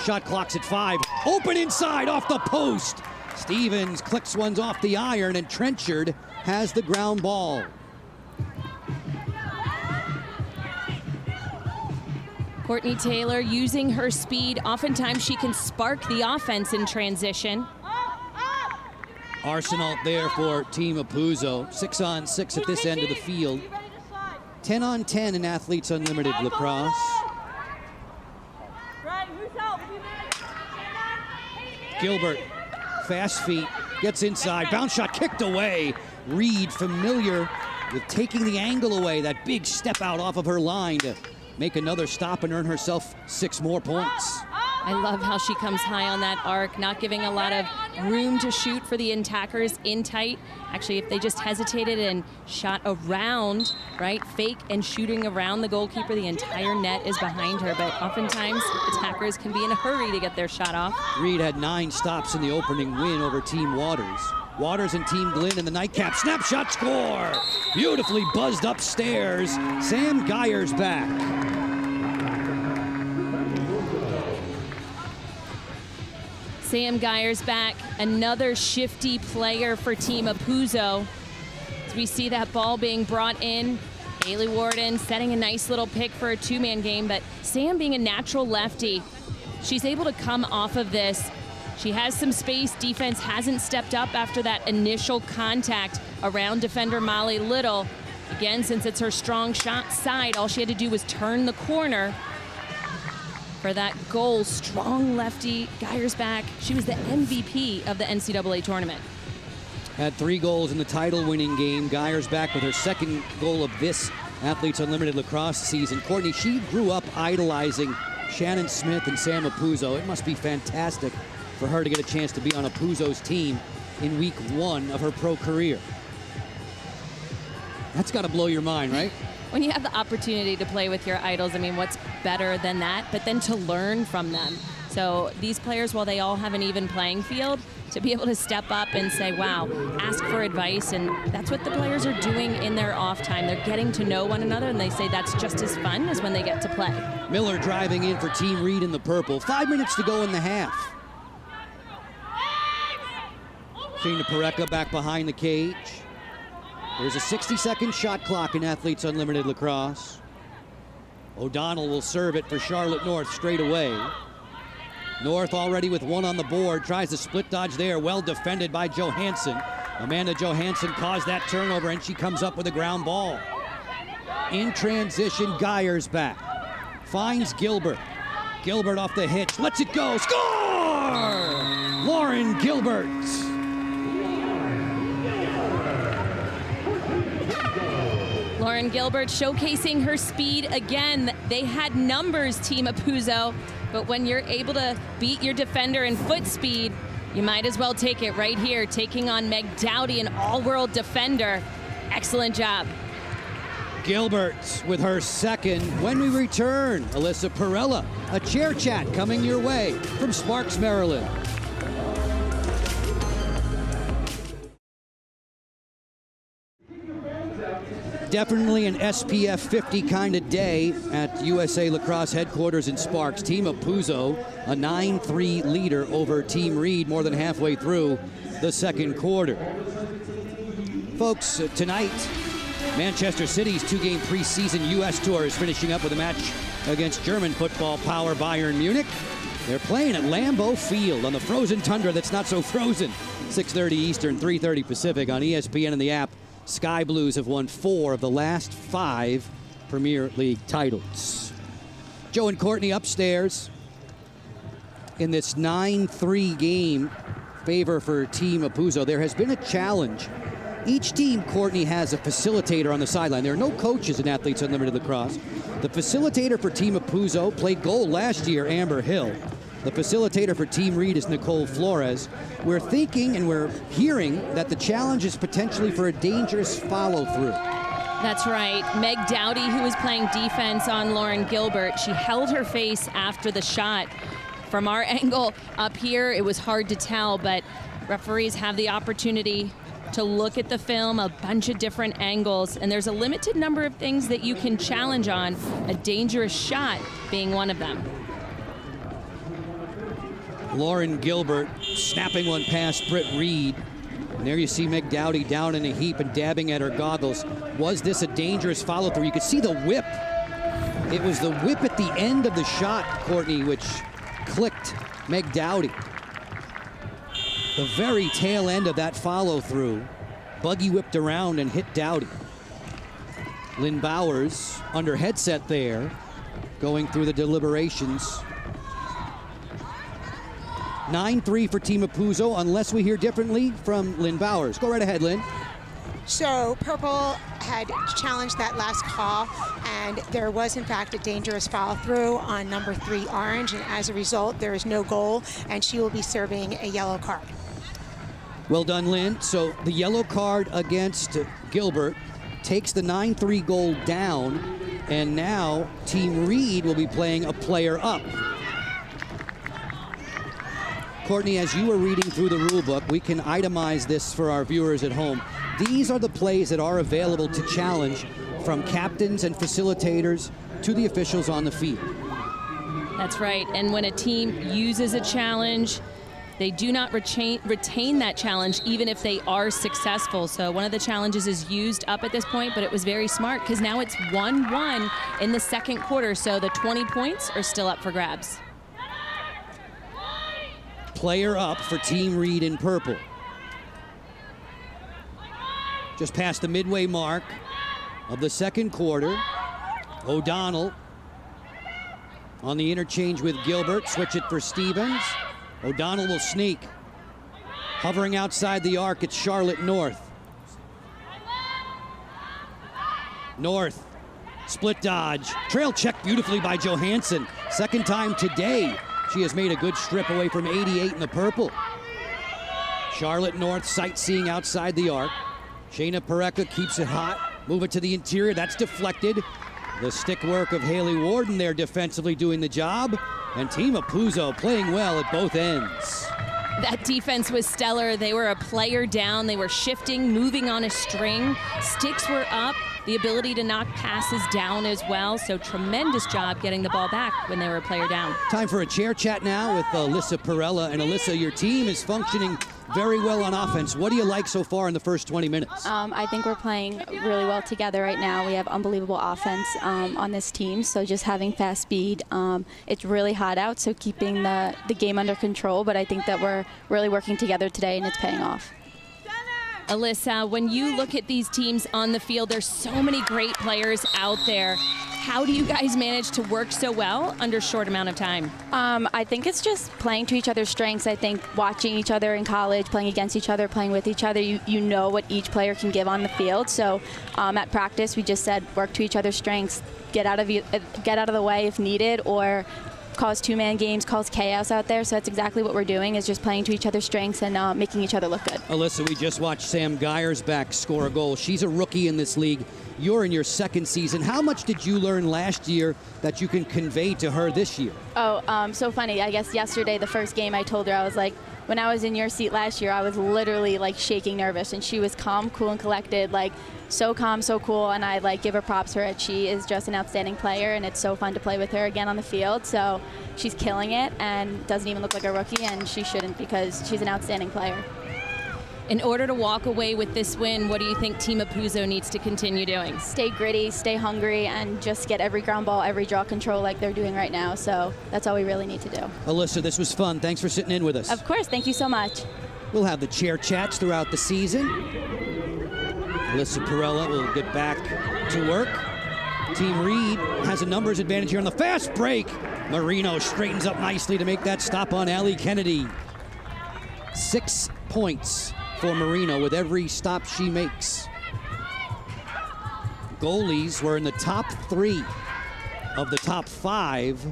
Speaker 1: Shot clock's at 5. Open inside off the post. Stevens clicks ones off the iron, and Trenchard has the ground ball.
Speaker 2: Courtney Taylor using her speed. Oftentimes she can spark the offense in transition.
Speaker 1: Arsenal there for Team Apuzzo. 6-on-6 at this end of the field. 10-on-10 in Athletes Unlimited Lacrosse. Gilbert, fast feet, gets inside. Bounce shot kicked away. Reed familiar with taking the angle away. That big step out off of her line to make another stop and earn herself 6 more points.
Speaker 2: I love how she comes high on that arc, not giving a lot of room to shoot for the attackers in tight. Actually, if they just hesitated and shot around, right, fake and shooting around the goalkeeper, the entire net is behind her. But oftentimes, attackers can be in a hurry to get their shot off.
Speaker 1: Reed had 9 stops in the opening win over Team Waters. Waters and Team Glenn in the nightcap. Snapshot score! Beautifully buzzed upstairs. Sam Geyer's back.
Speaker 2: Sam Geyer's back, another shifty player for Team Apuzzo. As we see that ball being brought in, Haley Warden setting a nice little pick for a 2-man game, but Sam being a natural lefty, she's able to come off of this. She has some space. Defense hasn't stepped up after that initial contact around defender Molly Little. Again, since it's her strong shot side, all she had to do was turn the corner for that goal. Strong lefty. Geyer's back. She was the MVP of the NCAA tournament.
Speaker 1: Had 3 goals in the title-winning game. Geyer's back with her 2nd goal of this Athletes Unlimited Lacrosse season. Courtney, she grew up idolizing Shannon Smith and Sam Apuzzo. It must be fantastic for her to get a chance to be on Apuzzo's team in week 1 of her pro career. That's got to blow your mind, right?
Speaker 2: When you have the opportunity to play with your idols, I mean, what's better than that? But then to learn from them. So these players, while they all have an even playing field, to be able to step up and say, wow, ask for advice. And that's what the players are doing in their off time. They're getting to know one another, and they say that's just as fun as when they get to play.
Speaker 1: Miller driving in for Team Reed in the purple. 5 minutes to go in the half. Shayna Parekha back behind the cage. There's a 60-second shot clock in Athletes Unlimited Lacrosse. O'Donnell will serve it for Charlotte North straight away. North already with 1 on the board. Tries the split dodge there. Well defended by Johansen. Amanda Johansen caused that turnover, and she comes up with a ground ball. In transition, Geyer's back. Finds Gilbert. Gilbert off the hitch. Lets it go. Score! Lauren Gilbert.
Speaker 2: Lauren Gilbert showcasing her speed again. They had numbers, Team Apuzzo, but when you're able to beat your defender in foot speed, you might as well take it right here, taking on Meg Dowdy, an all-world defender. Excellent job.
Speaker 1: Gilbert with her second. When we return, Alyssa Perella, a chair chat coming your way from Sparks, Maryland. Definitely an SPF 50 kind of day at USA Lacrosse headquarters in Sparks. Team Apuzzo, a 9-3 leader over Team Reed more than halfway through the second quarter. Folks, tonight, Manchester City's two-game preseason U.S. tour is finishing up with a match against German football power Bayern Munich. They're playing at Lambeau Field on the frozen tundra that's not so frozen. 6:30 Eastern, 3:30 Pacific on ESPN and the app. Sky Blues have won 4 of the last 5 Premier League titles. Joe and Courtney upstairs in this 9-3 game favor for Team Apuzzo. There has been a challenge. Each team, Courtney, has a facilitator on the sideline. There are no coaches in Athletes Unlimited Lacrosse. The facilitator for Team Apuzzo played goal last year, Amber Hill. The facilitator for Team Reed is Nicole Flores. We're thinking and we're hearing that the challenge is potentially for a dangerous follow-through.
Speaker 2: That's right. Meg Dowdy, who was playing defense on Lauren Gilbert, she held her face after the shot. From our angle up here, it was hard to tell, but referees have the opportunity to look at the film, a bunch of different angles, and there's a limited number of things that you can challenge on, a dangerous shot being one of them.
Speaker 1: Lauren Gilbert snapping one past Britt Reed. And there you see Meg Dowdy down in a heap and dabbing at her goggles. Was this a dangerous follow-through? You could see the whip. It was the whip at the end of the shot, Courtney, which clicked Meg Dowdy. The very tail end of that follow-through, buggy whipped around and hit Dowdy. Lynn Bowers under headset there, going through the deliberations. 9-3 for Team Apuzzo, unless we hear differently from Lynn Bowers. Go right ahead, Lynn.
Speaker 6: So Purple had challenged that last call, and there was in fact a dangerous follow-through on number 3 Orange, and as a result there is no goal, and she will be serving a yellow card.
Speaker 1: Well done, Lynn. So the yellow card against Gilbert takes the 9-3 goal down, and now Team Reed will be playing a player up. Courtney, as you were reading through the rule book, we can itemize this for our viewers at home. These are the plays that are available to challenge from captains and facilitators to the officials on the field.
Speaker 2: That's right. And when a team uses a challenge, they do not retain that challenge even if they are successful. So one of the challenges is used up at this point, but it was very smart because now it's 1-1 in the second quarter. So the 20 points are still up for grabs.
Speaker 1: Player up for Team Reed in purple. Just past the midway mark of the second quarter. O'Donnell on the interchange with Gilbert. Switch it for Stevens. O'Donnell will sneak. Hovering outside the arc, it's Charlotte North. North, split dodge. Trail check beautifully by Johansen. Second time today. She has made a good strip away from 88 in the purple. Charlotte North sightseeing outside the arc. Shayna Parekha keeps it hot. Move it to the interior. That's deflected. The stick work of Haley Warden there defensively doing the job. And Team Apuzzo playing well at both ends.
Speaker 2: That defense was stellar. They were a player down. They were shifting, moving on a string. Sticks were up. The ability to knock passes down as well. So tremendous job getting the ball back when they were a player down.
Speaker 1: Time for a chair chat now with Alyssa Perella. And Alyssa, your team is functioning very well on offense. What do you like so far in the first 20 minutes?
Speaker 7: I think we're playing really well together right now. We have unbelievable offense on this team, so just having fast speed. It's really hot out, so keeping the game under control, but I think that we're really working together today, and it's paying off.
Speaker 2: Alyssa, when you look at these teams on the field, there's so many great players out there. How do you guys manage to work so well under a short amount of time?
Speaker 7: I think it's just playing to each other's strengths. I think watching each other in college, playing against each other, playing with each other, you know what each player can give on the field. So at practice, we just said work to each other's strengths, get out of the way if needed, or cause two-man games, cause chaos out there. So that's exactly what we're doing, is just playing to each other's strengths and making each other look good.
Speaker 1: Alyssa, we just watched Sam Geyersbach score a goal. She's a rookie in this league. You're in your second season. How much did you learn last year that you can convey to her this year?
Speaker 7: Oh, so funny. I guess yesterday, the first game, I told her, I was like, when I was in your seat last year, I was literally like shaking nervous, and she was calm, cool, and collected, like so calm, so cool, and I like give her props for it. She is just an outstanding player, and it's so fun to play with her again on the field. So she's killing it and doesn't even look like a rookie, and she shouldn't because she's an outstanding player.
Speaker 2: In order to walk away with this win, what do you think Team Apuzzo needs to continue doing?
Speaker 7: Stay gritty, stay hungry, and just get every ground ball, every draw control like they're doing right now. So that's all we really need to do.
Speaker 1: Alyssa, this was fun. Thanks for sitting in with us.
Speaker 7: Of course. Thank you so much.
Speaker 1: We'll have the chair chats throughout the season. Alyssa Perella will get back to work. Team Reed has a numbers advantage here on the fast break. Marino straightens up nicely to make that stop on Allie Kennedy. 6 points for Marino with every stop she makes. Goalies were in the top 3 of the top 5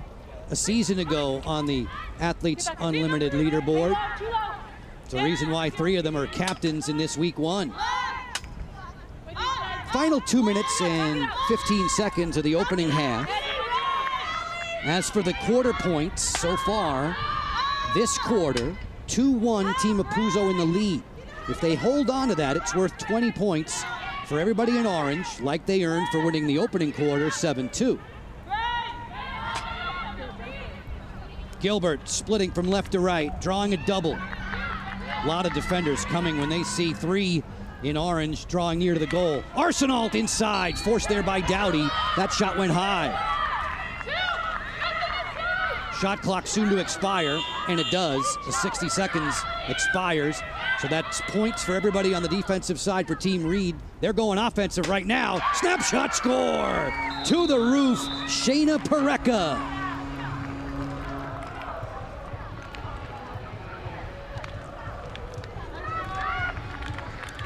Speaker 1: a season ago on the Athletes Unlimited leaderboard. It's a reason why 3 of them are captains in this week 1. Final 2 minutes and 15 seconds of the opening half. As for the quarter points so far, this quarter, 2-1 Team Apuzzo in the lead. If they hold on to that, it's worth 20 points for everybody in orange, like they earned for winning the opening quarter 7-2. Gilbert splitting from left to right, drawing a double. A lot of defenders coming when they see 3 in orange drawing near to the goal. Arsenault inside, forced there by Dowdy. That shot went high. Shot clock soon to expire, and it does. The 60 seconds expires. So that's points for everybody on the defensive side for Team Reed. They're going offensive right now. Snapshot score! To the roof, Shayna Pareka.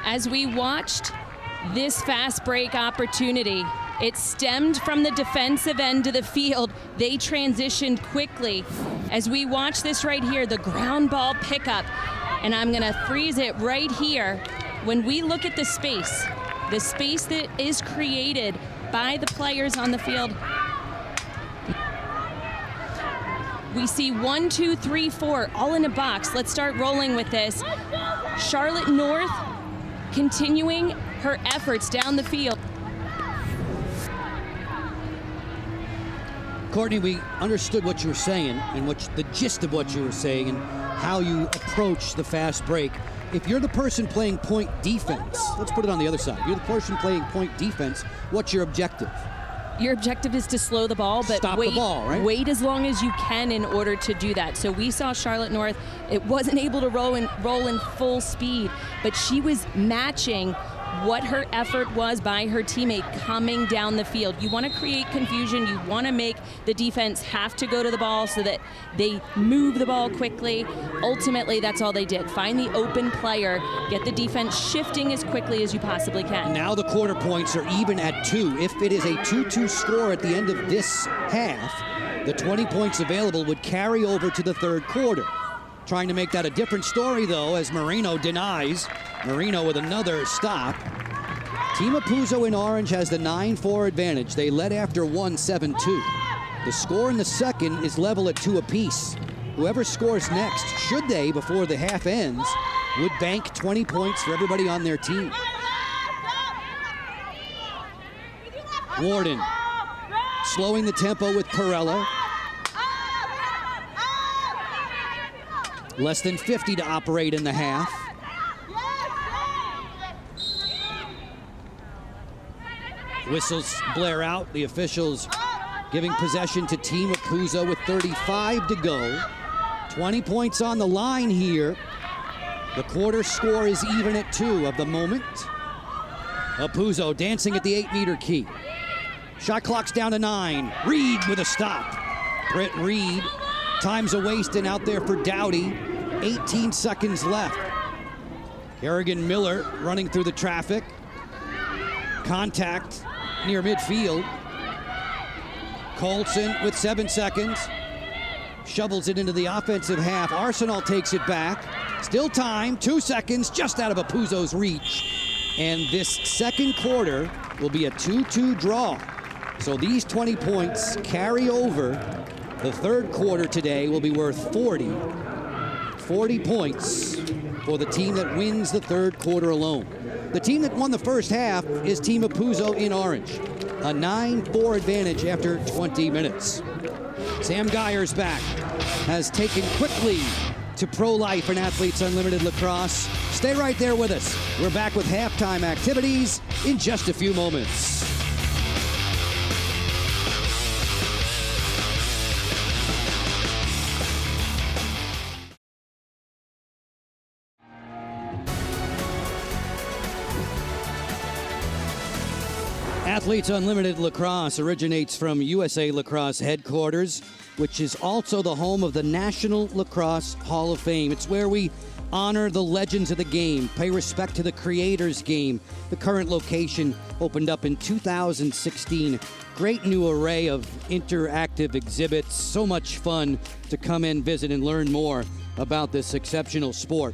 Speaker 2: As we watched this fast break opportunity, it stemmed from the defensive end of the field. They transitioned quickly. As we watch this right here, the ground ball pickup, and I'm gonna freeze it right here. When we look at the space that is created by the players on the field, we see 1, 2, 3, 4, all in a box. Let's start rolling with this. Charlotte North continuing her efforts down the field.
Speaker 1: Courtney, we understood what you were saying and the gist of what you were saying and how you approach the fast break. If you're the person playing point defense, let's put it on the other side. You're the person playing point defense, what's your objective?
Speaker 2: Your objective is to slow the ball, but
Speaker 1: Stop the ball, right?
Speaker 2: Wait as long as you can in order to do that. So we saw Charlotte North, it wasn't able to roll in full speed, but she was matching what her effort was by her teammate coming down the field. You want to create confusion. You want to make the defense have to go to the ball so that they move the ball quickly. Ultimately, that's all they did. Find the open player, get the defense shifting as quickly as you possibly can.
Speaker 1: Now the quarter points are even at 2. If it is a 2-2 score at the end of this half, the 20 points available would carry over to the third quarter. Trying to make that a different story, though, as Marino denies. Marino with another stop. Team Apuzzo in orange has the 9-4 advantage. They led after 1, 7-2. The score in the second is level at 2 apiece. Whoever scores next, should they, before the half ends, would bank 20 points for everybody on their team. Warden slowing the tempo with Perella. Less than 50 to operate in the half. Whistles blare out. The officials giving possession to Team Apuzzo with 35 to go. 20 points on the line here. The quarter score is even at 2 of the moment. Apuzzo dancing at the 8-meter key. Shot clock's down to 9. Reed with a stop. Britt Reed. Time's a wasting out there for Dowdy. 18 seconds left. Kerrigan Miller running through the traffic. Contact near midfield. Colson with 7 seconds. Shovels it into the offensive half. Arsenault takes it back. Still time, 2 seconds, just out of Apuzzo's reach. And this second quarter will be a 2-2 draw. So these 20 points carry over. The third quarter today will be worth 40. 40 points for the team that wins the third quarter alone. The team that won the first half is Team Apuzzo in orange. A 9-4 advantage after 20 minutes. Sam Geyer's back. Has taken quickly to Pro Life and Athletes Unlimited Lacrosse. Stay right there with us. We're back with halftime activities in just a few moments. Athletes Unlimited Lacrosse originates from USA Lacrosse headquarters, which is also the home of the National Lacrosse Hall of Fame. It's where we honor the legends of the game, pay respect to the creators' game. The current location opened up in 2016. Great new array of interactive exhibits. So much fun to come in, visit, and learn more about this exceptional sport.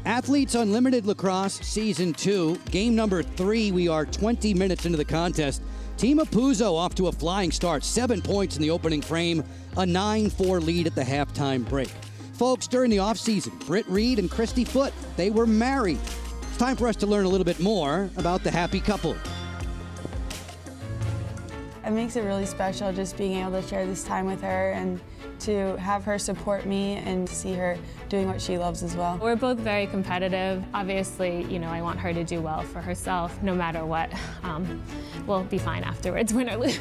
Speaker 1: Athletes Unlimited Lacrosse Season 2, game number 3. We are 20 minutes into the contest. Team Apuzzo off to a flying start. 7 points in the opening frame, a 9-4 lead at the halftime break. Folks, during the offseason, Britt Reed and Christy Foote, they were married. It's time for us to learn a little bit more about the happy couple.
Speaker 8: It makes it really special just being able to share this time with her and to have her support me and see her doing what she loves as well.
Speaker 9: We're both very competitive. Obviously, you know, I want her to do well for herself no matter what. We'll be fine afterwards, win or lose.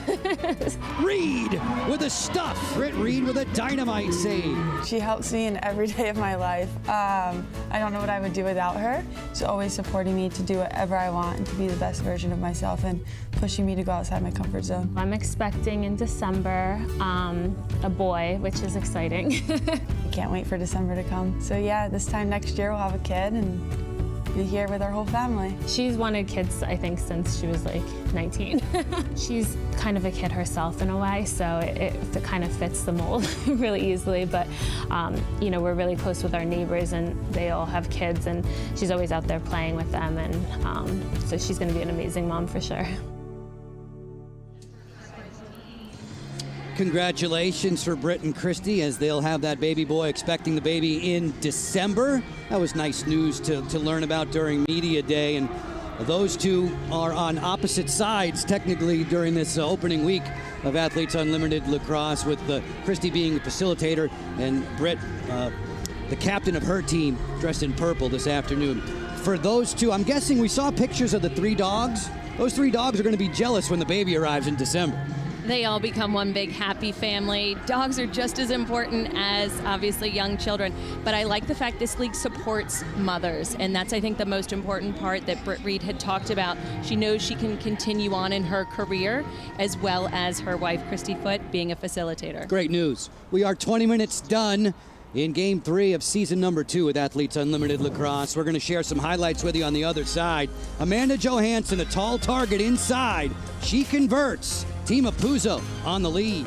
Speaker 1: Reed with a stuff. Britt Reed with a dynamite save.
Speaker 8: She helps me in every day of my life. I don't know what I would do without her. She's always supporting me to do whatever I want and to be the best version of myself and pushing me to go outside my comfort zone.
Speaker 9: I'm expecting in December a boy, which is exciting.
Speaker 8: I can't wait for December to come. So yeah, this time next year we'll have a kid and be here with our whole family.
Speaker 9: She's wanted kids, I think, since she was like 19. She's kind of a kid herself in a way, so it kind of fits the mold really easily. But, you know, we're really close with our neighbors and they all have kids and she's always out there playing with them. And so she's gonna be an amazing mom for sure.
Speaker 1: Congratulations for Britt and Christy as they'll have that baby boy, expecting the baby in December. That was nice news to learn about during Media Day. And those two are on opposite sides technically during this opening week of Athletes Unlimited Lacrosse, with Christy being the facilitator and Britt, the captain of her team, dressed in purple this afternoon. For those two, I'm guessing we saw pictures of the 3 dogs. Those 3 dogs are going to be jealous when the baby arrives in December.
Speaker 2: They all become one big happy family. Dogs are just as important as obviously young children, but I like the fact this league supports mothers, and that's, I think, the most important part that Britt Reed had talked about. She knows she can continue on in her career, as well as her wife, Christy Foote, being a facilitator.
Speaker 1: Great news. We are 20 minutes done in Game 3 of Season number 2 with Athletes Unlimited Lacrosse. We're going to share some highlights with you on the other side. Amanda Johansen, a tall target inside. She converts. Team Apuzzo on the lead.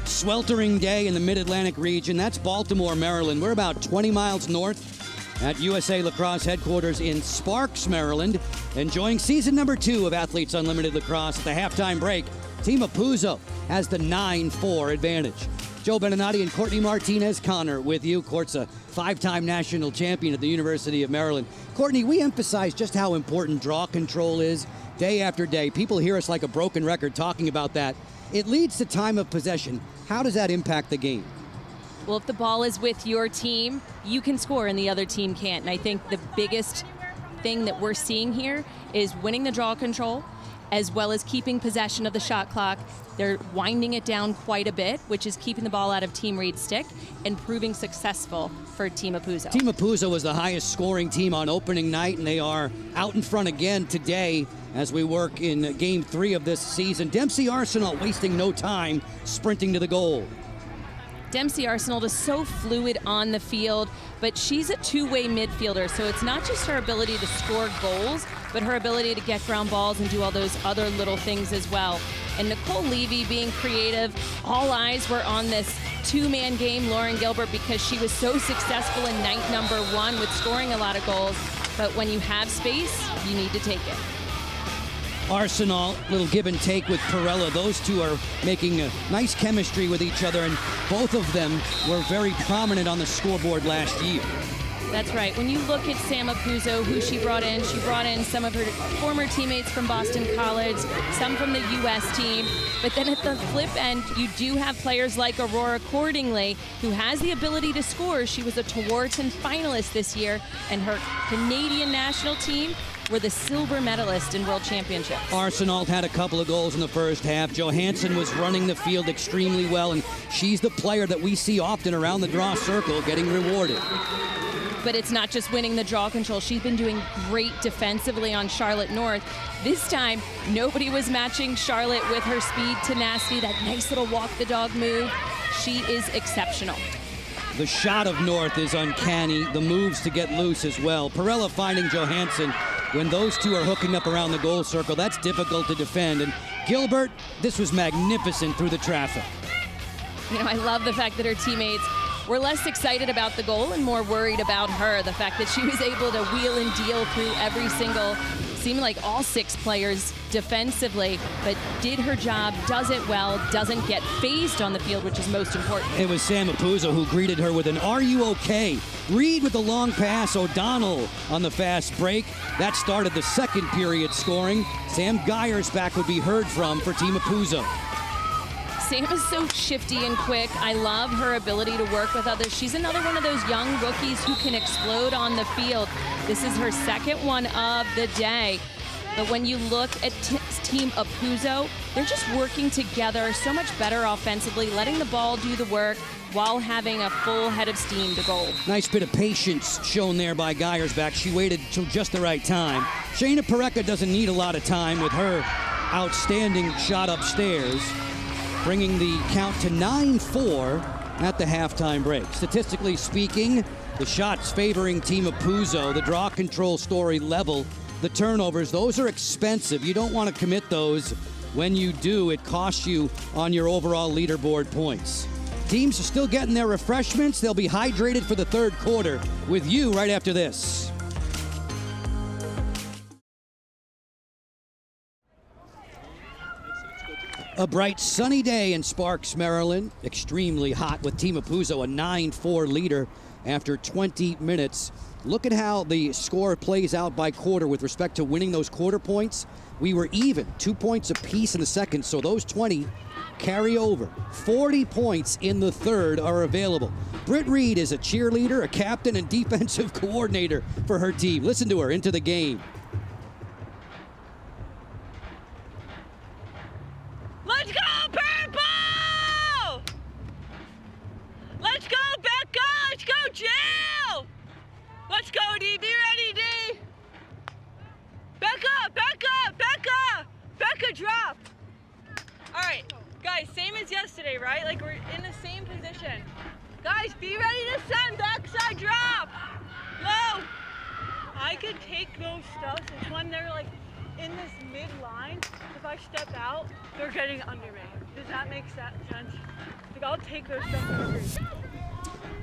Speaker 1: Sweltering day in the Mid-Atlantic region. That's Baltimore, Maryland. We're about 20 miles north at USA Lacrosse headquarters in Sparks, Maryland. Enjoying Season number 2 of Athletes Unlimited Lacrosse. At the halftime break, Team Apuzzo has the 9-4 advantage. Joe Beninati and Courtney Martinez-Connor with you. Court's a 5-time national champion at the University of Maryland. Courtney, we emphasize just how important draw control is day after day. People hear us like a broken record talking about that. It leads to time of possession. How does that impact the game?
Speaker 2: Well, if the ball is with your team, you can score and the other team can't. And I think the biggest thing that we're seeing here is winning the draw control, as well as keeping possession of the shot clock. They're winding it down quite a bit, which is keeping the ball out of Team Reed's stick and proving successful for Team Apuzzo. Team
Speaker 1: Apuzzo was the highest scoring team on opening night, and they are out in front again today as we work in Game 3 of this season. Dempsey Arsenal wasting no time, sprinting to the goal.
Speaker 2: Dempsey Arsenal is so fluid on the field, but she's a two-way midfielder, so it's not just her ability to score goals, but her ability to get ground balls and do all those other little things as well. And Nicole Levy being creative, all eyes were on this two-man game, Lauren Gilbert, because she was so successful in night number 1 with scoring a lot of goals. But when you have space, you need to take it.
Speaker 1: Arsenal, little give and take with Perella. Those two are making a nice chemistry with each other, and both of them were very prominent on the scoreboard last year.
Speaker 2: That's right. When you look at Sam Apuzzo, who she brought in some of her former teammates from Boston College, some from the U.S. team. But then at the flip end, you do have players like Aurora Cordingley, who has the ability to score. She was a Tewaaraton finalist this year, and her Canadian national team were the silver medalist in World Championships.
Speaker 1: Arsenal had a couple of goals in the first half. Johansen was running the field extremely well, and she's the player that we see often around the draw circle getting rewarded.
Speaker 2: But it's not just winning the draw control. She's been doing great defensively on Charlotte North. This time, nobody was matching Charlotte with her speed, tenacity, that nice little walk the dog move. She is exceptional.
Speaker 1: The shot of North is uncanny. The moves to get loose as well. Perella finding Johansen. When those two are hooking up around the goal circle, that's difficult to defend. And Gilbert, this was magnificent through the traffic.
Speaker 2: You know, I love the fact that her teammates were less excited about the goal and more worried about her. The fact that she was able to wheel and deal through every single, seemed like all 6 players defensively, but did her job, does it well, doesn't get phased on the field, which is most important.
Speaker 1: It was Sam Apuzzo who greeted her with an "Are you okay?" Reed with the long pass, O'Donnell on the fast break. That started the second period scoring. Sam Geiersbach would be heard from for Team Apuzzo.
Speaker 2: Sam is so shifty and quick. I love her ability to work with others. She's another one of those young rookies who can explode on the field. This is her second one of the day. But when you look at Team Apuzzo, they're just working together so much better offensively, letting the ball do the work while having a full head of steam to goal.
Speaker 1: Nice bit of patience shown there by Geiersbach. She waited till just the right time. Shayna Parekha doesn't need a lot of time with her outstanding shot upstairs, bringing the count to 9-4 at the halftime break. Statistically speaking, the shots favoring Team Apuzzo, the draw control story level, the turnovers, those are expensive. You don't want to commit those. When you do, it costs you on your overall leaderboard points. Teams are still getting their refreshments. They'll be hydrated for the third quarter with you right after this. A bright sunny day in Sparks, Maryland. Extremely hot with Team Apuzzo, a 9-4 leader after 20 minutes. Look at how the score plays out by quarter with respect to winning those quarter points. We were even, 2 points apiece in the second, so those 20 carry over. 40 points in the third are available. Britt Reed is a cheerleader, a captain, and defensive coordinator for her team. Listen to her into the game.
Speaker 5: Let's go, Purple! Let's go, Becca! Let's go, Jill! Let's go, D. Be ready, D. Becca, Becca, Becca! Becca, drop! All right, guys, same as yesterday, right? Like, we're in the same position. Guys, be ready to send backside drop! Low! I could take those stuffs. It's when they're, like, in this mid-line. If I step out, they're getting under me. Does that make sense? Like, I'll take those stuffs under.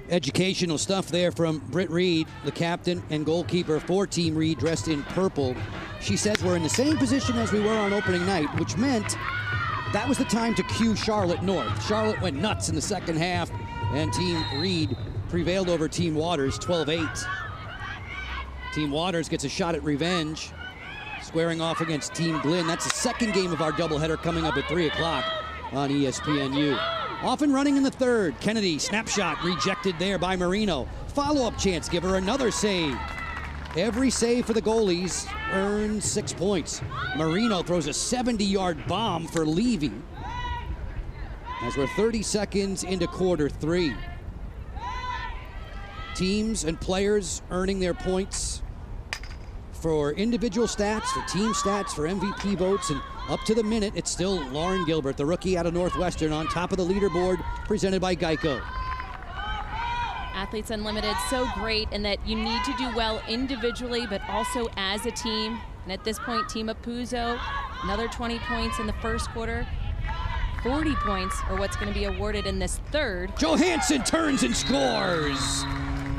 Speaker 1: Educational stuff there from Britt Reed, the captain and goalkeeper for Team Reed, dressed in purple. She says we're in the same position as we were on opening night, which meant that was the time to cue Charlotte North. Charlotte went nuts in the second half, and Team Reed prevailed over Team Waters 12-8. Team Waters gets a shot at revenge, squaring off against Team Glynn. That's the second game of our doubleheader coming up at 3 o'clock on ESPNU. Off and running in the third. Kennedy, snapshot rejected there by Marino. Follow-up chance, give her another save. Every save for the goalies earns 6 points. Marino throws a 70-yard bomb for Levy as we're 30 seconds into quarter 3. Teams and players earning their points for individual stats, for team stats, for MVP votes, and up to the minute, it's still Lauren Gilbert, the rookie out of Northwestern, on top of the leaderboard, presented by Geico.
Speaker 2: Athletes Unlimited, so great in that you need to do well individually, but also as a team. And at this point, Team Apuzzo, another 20 points in the first quarter. 40 points are what's going to be awarded in this third.
Speaker 1: Johansen turns and scores.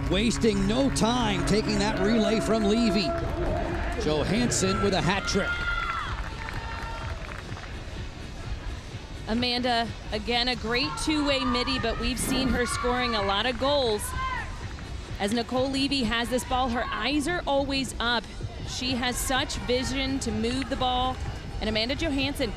Speaker 1: Wasting no time taking that relay from Levy. Johansen with a hat trick.
Speaker 2: Amanda, again, a great two-way midi, but we've seen her scoring a lot of goals. As Nicole Levy has this ball, her eyes are always up. She has such vision to move the ball. And Amanda Johansen,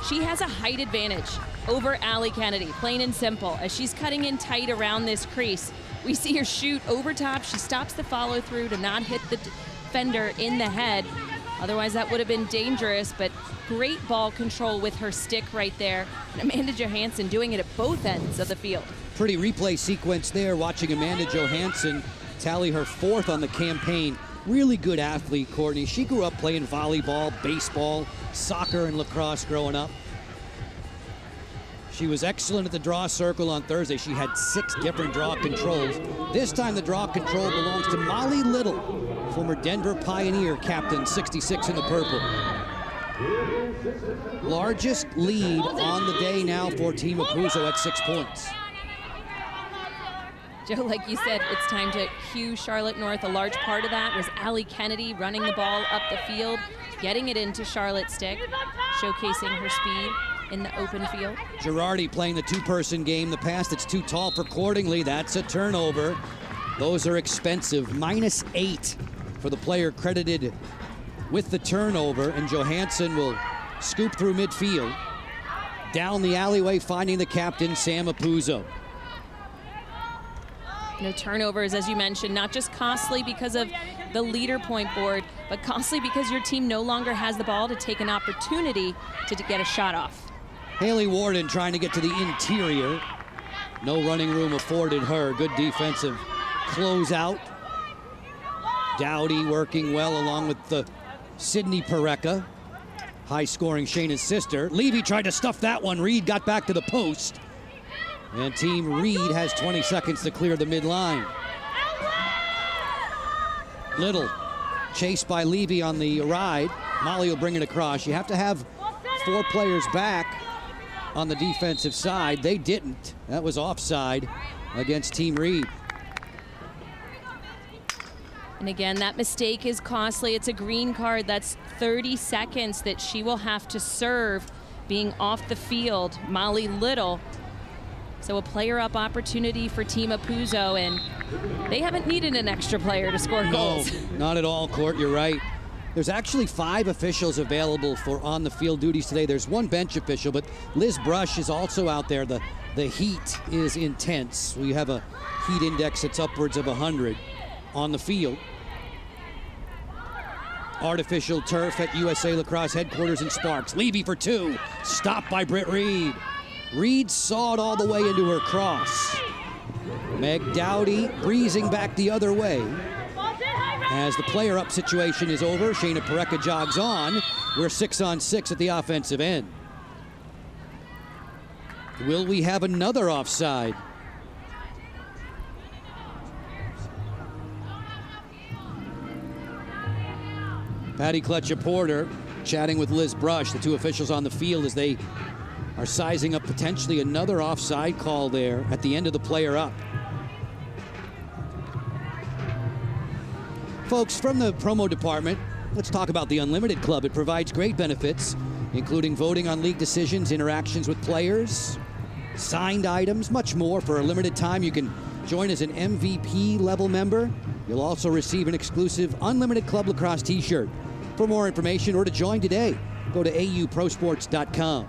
Speaker 2: she has a height advantage over Allie Kennedy, plain and simple. As she's cutting in tight around this crease, we see her shoot over top. She stops the follow through to not hit the defender in the head. Otherwise, that would have been dangerous, but great ball control with her stick right there. And Amanda Johansen doing it at both ends of the field.
Speaker 1: Pretty replay sequence there, watching Amanda Johansen tally her 4th on the campaign. Really good athlete, Courtney. She grew up playing volleyball, baseball, soccer, and lacrosse growing up. She was excellent at the draw circle on Thursday. She had 6 different draw controls. This time the draw control belongs to Molly Little, former Denver Pioneer captain, 66 in the purple. Largest lead on the day now for Team Apuzzo at 6 points.
Speaker 2: Joe, like you said, it's time to cue Charlotte North. A large part of that was Allie Kennedy running the ball up the field, getting it into Charlotte's stick, showcasing her speed in the open field.
Speaker 1: Girardi playing the 2-person game. The pass that's too tall for Cordingley. That's a turnover. Those are expensive. -8 for the player credited with the turnover, and Johansen will scoop through midfield. Down the alleyway, finding the captain, Sam Apuzzo.
Speaker 2: Turnovers, as you mentioned, not just costly because of the leader point board, but costly because your team no longer has the ball to take an opportunity to get a shot off.
Speaker 1: Haley Warden trying to get to the interior. No running room afforded her. Good defensive closeout. Dowdy working well along with the Sydney Pareca. High-scoring Shayna's sister. Levy tried to stuff that one. Reed got back to the post. And Team Reed has 20 seconds to clear the midline. Little chased by Levy on the ride. Molly will bring it across. You have to have 4 players back on the defensive side. They didn't. That was offside against Team Reed.
Speaker 2: And again, that mistake is costly. It's a green card. That's 30 seconds that she will have to serve being off the field. Molly Little. So a player up opportunity for Team Apuzzo, and they haven't needed an extra player to score goals.
Speaker 1: No, not at all, Court. You're right. There's actually 5 officials available for on-the-field duties today. There's 1 bench official, but Liz Brush is also out there. The heat is intense. We have a heat index that's upwards of 100 on the field. Artificial turf at USA Lacrosse headquarters in Sparks. Levy for 2. Stopped by Britt Reed. Reed sawed all the way into her cross. Meg Dowdy breezing back the other way. As the player up situation is over, Shayna Pareca jogs on. We're 6-on-6 at the offensive end. Will we have another offside? Patty Kletcher-Porter chatting with Liz Brush, the 2 officials on the field, as they are sizing up potentially another offside call there at the end of the player up. Folks, from the promo department, let's talk about the Unlimited Club. It provides great benefits, including voting on league decisions, interactions with players, signed items, much more. For a limited time, you can join as an MVP level member. You'll also receive an exclusive Unlimited Club Lacrosse t-shirt. For more information or to join today, go to auprosports.com.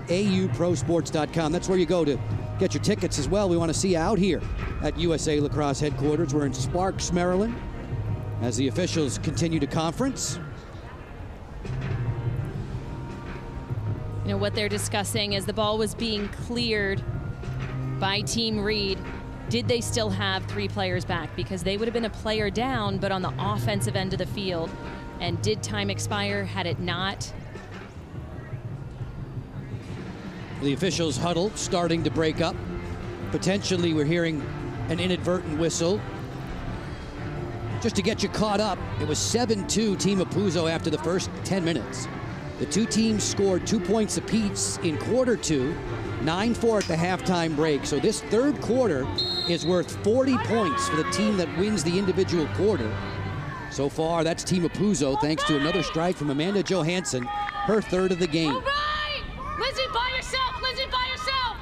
Speaker 1: auprosports.com. That's where you go to get your tickets as well. We want to see you out here at USA Lacrosse headquarters. We're in Sparks, Maryland, as the officials continue to conference.
Speaker 2: What they're discussing as the ball was being cleared by Team Reed, did they still have 3 players back? Because they would have been a player down, but on the offensive end of the field. And did time expire? Had it not?
Speaker 1: The officials huddle, starting to break up. Potentially, we're hearing an inadvertent whistle. Just to get you caught up, it was 7-2 Team Apuzzo after the first 10 minutes. The two teams scored 2 points apiece in quarter two, 9-4 at the halftime break. So this third quarter is worth 40 points for the team that wins the individual quarter. So far, that's Team Apuzzo, thanks to another strike from Amanda Johansen, her third of the game.
Speaker 10: All right! Lizzie, by yourself! Lizzie, by yourself!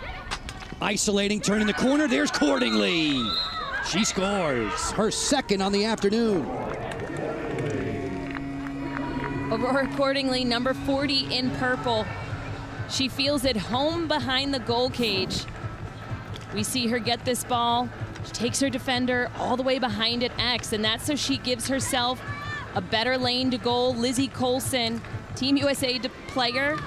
Speaker 1: Isolating, turning the corner, there's Cordingley. She scores, her second on the afternoon.
Speaker 2: Aurora Cordingley, number 40 in purple. She feels at home behind the goal cage. We see her get this ball. She takes her defender all the way behind at X, and that's so she gives herself a better lane to goal. Lizzie Colson, Team USA player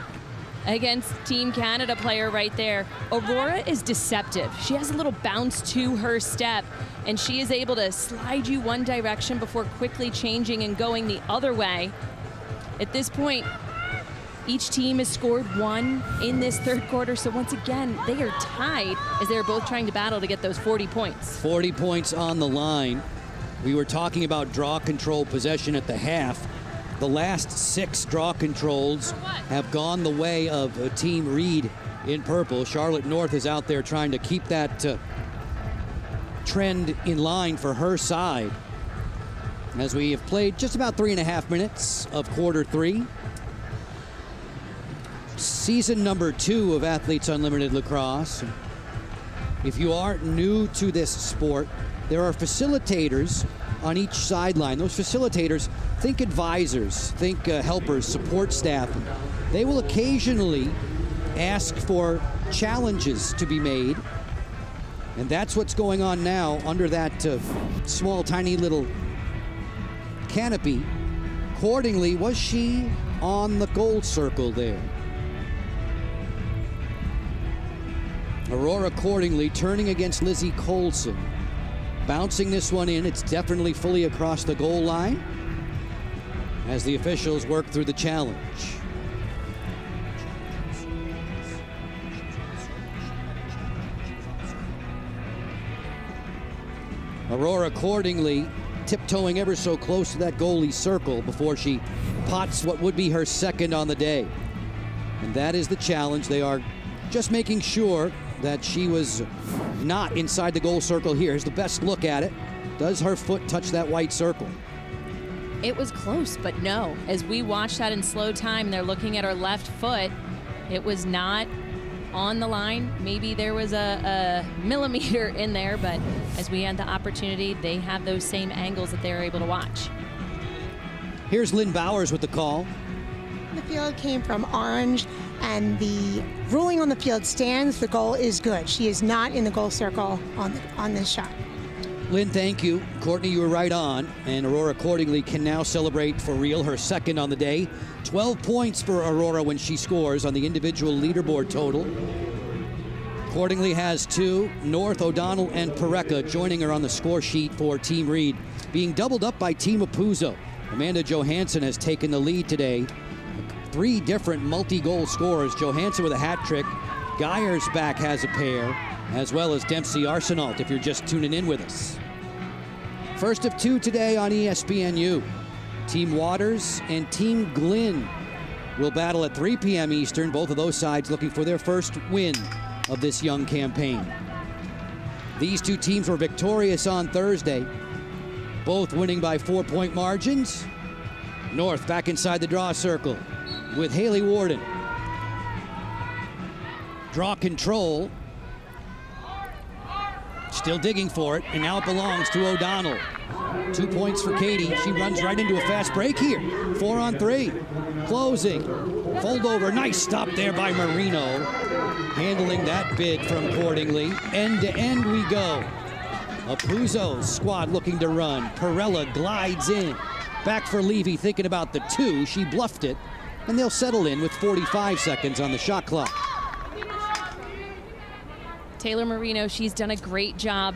Speaker 2: against Team Canada player right there. Aurora is deceptive. She has a little bounce to her step, and she is able to slide you one direction before quickly changing and going the other way. At this point, each team has scored one in this third quarter, so once again, they are tied as they're both trying to battle to get those 40 points.
Speaker 1: 40 points on the line. We were talking about draw control possession at the half. The last 6 draw controls have gone the way of Team Reed in purple. Charlotte North is out there trying to keep that trend in line for her side. As we have played just about 3.5 minutes of quarter 3. Season number 2 of Athletes Unlimited Lacrosse. If you are new to this sport, there are facilitators on each sideline. Those facilitators, think advisors, think helpers, support staff. They will occasionally ask for challenges to be made. And that's what's going on now under that small, tiny little canopy. Accordingly, was she on the goal circle there? Aurora Cordingley turning against Lizzie Colson. Bouncing this one in. It's definitely fully across the goal line as the officials work through the challenge. Aurora Cordingley tiptoeing ever so close to that goalie circle before she pots what would be her second on the day. And that is the challenge. They are just making sure that she was not inside the goal circle here. Here's the best look at it. Does her foot touch that white circle?
Speaker 2: It was close, but no. As we watch that in slow time, they're looking at her left foot. It was not on the line. Maybe there was a millimeter in there, but as we had the opportunity, they have those same angles that they were able to watch.
Speaker 1: Here's Lynn Bowers with the call.
Speaker 6: The field came from orange, and the ruling on the field stands. The goal is good. She is not in the goal circle on this shot.
Speaker 1: Lynn, thank you. Courtney, you were right on. And Aurora Cordingley can now celebrate for real her second on the day. 12 points for Aurora when she scores on the individual leaderboard total. Cordingley has 2. North, O'Donnell, and Pareca joining her on the score sheet for Team Reed. Being doubled up by Team Apuzzo. Amanda Johansen has taken the lead today. 3 different multi-goal scorers. Johansen with a hat trick. Geiersbach has a pair, as well as Dempsey Arsenault, if you're just tuning in with us. First of 2 today on ESPNU. Team Waters and Team Glynn will battle at 3 p.m. Eastern. Both of those sides looking for their first win of this young campaign. These 2 teams were victorious on Thursday, both winning by 4-point margins. North back inside the draw circle with Haley Warden. Draw control. Still digging for it, and now it belongs to O'Donnell. 2 points for Katie. She runs right into a fast break here. 4 on 3. Closing. Fold over. Nice stop there by Marino. Handling that bid from Cordingley. End to end we go. Apuzzo's squad looking to run. Perella glides in. Back for Levy, thinking about the 2. She bluffed it, and they'll settle in with 45 seconds on the shot clock.
Speaker 2: Taylor Marino, she's done a great job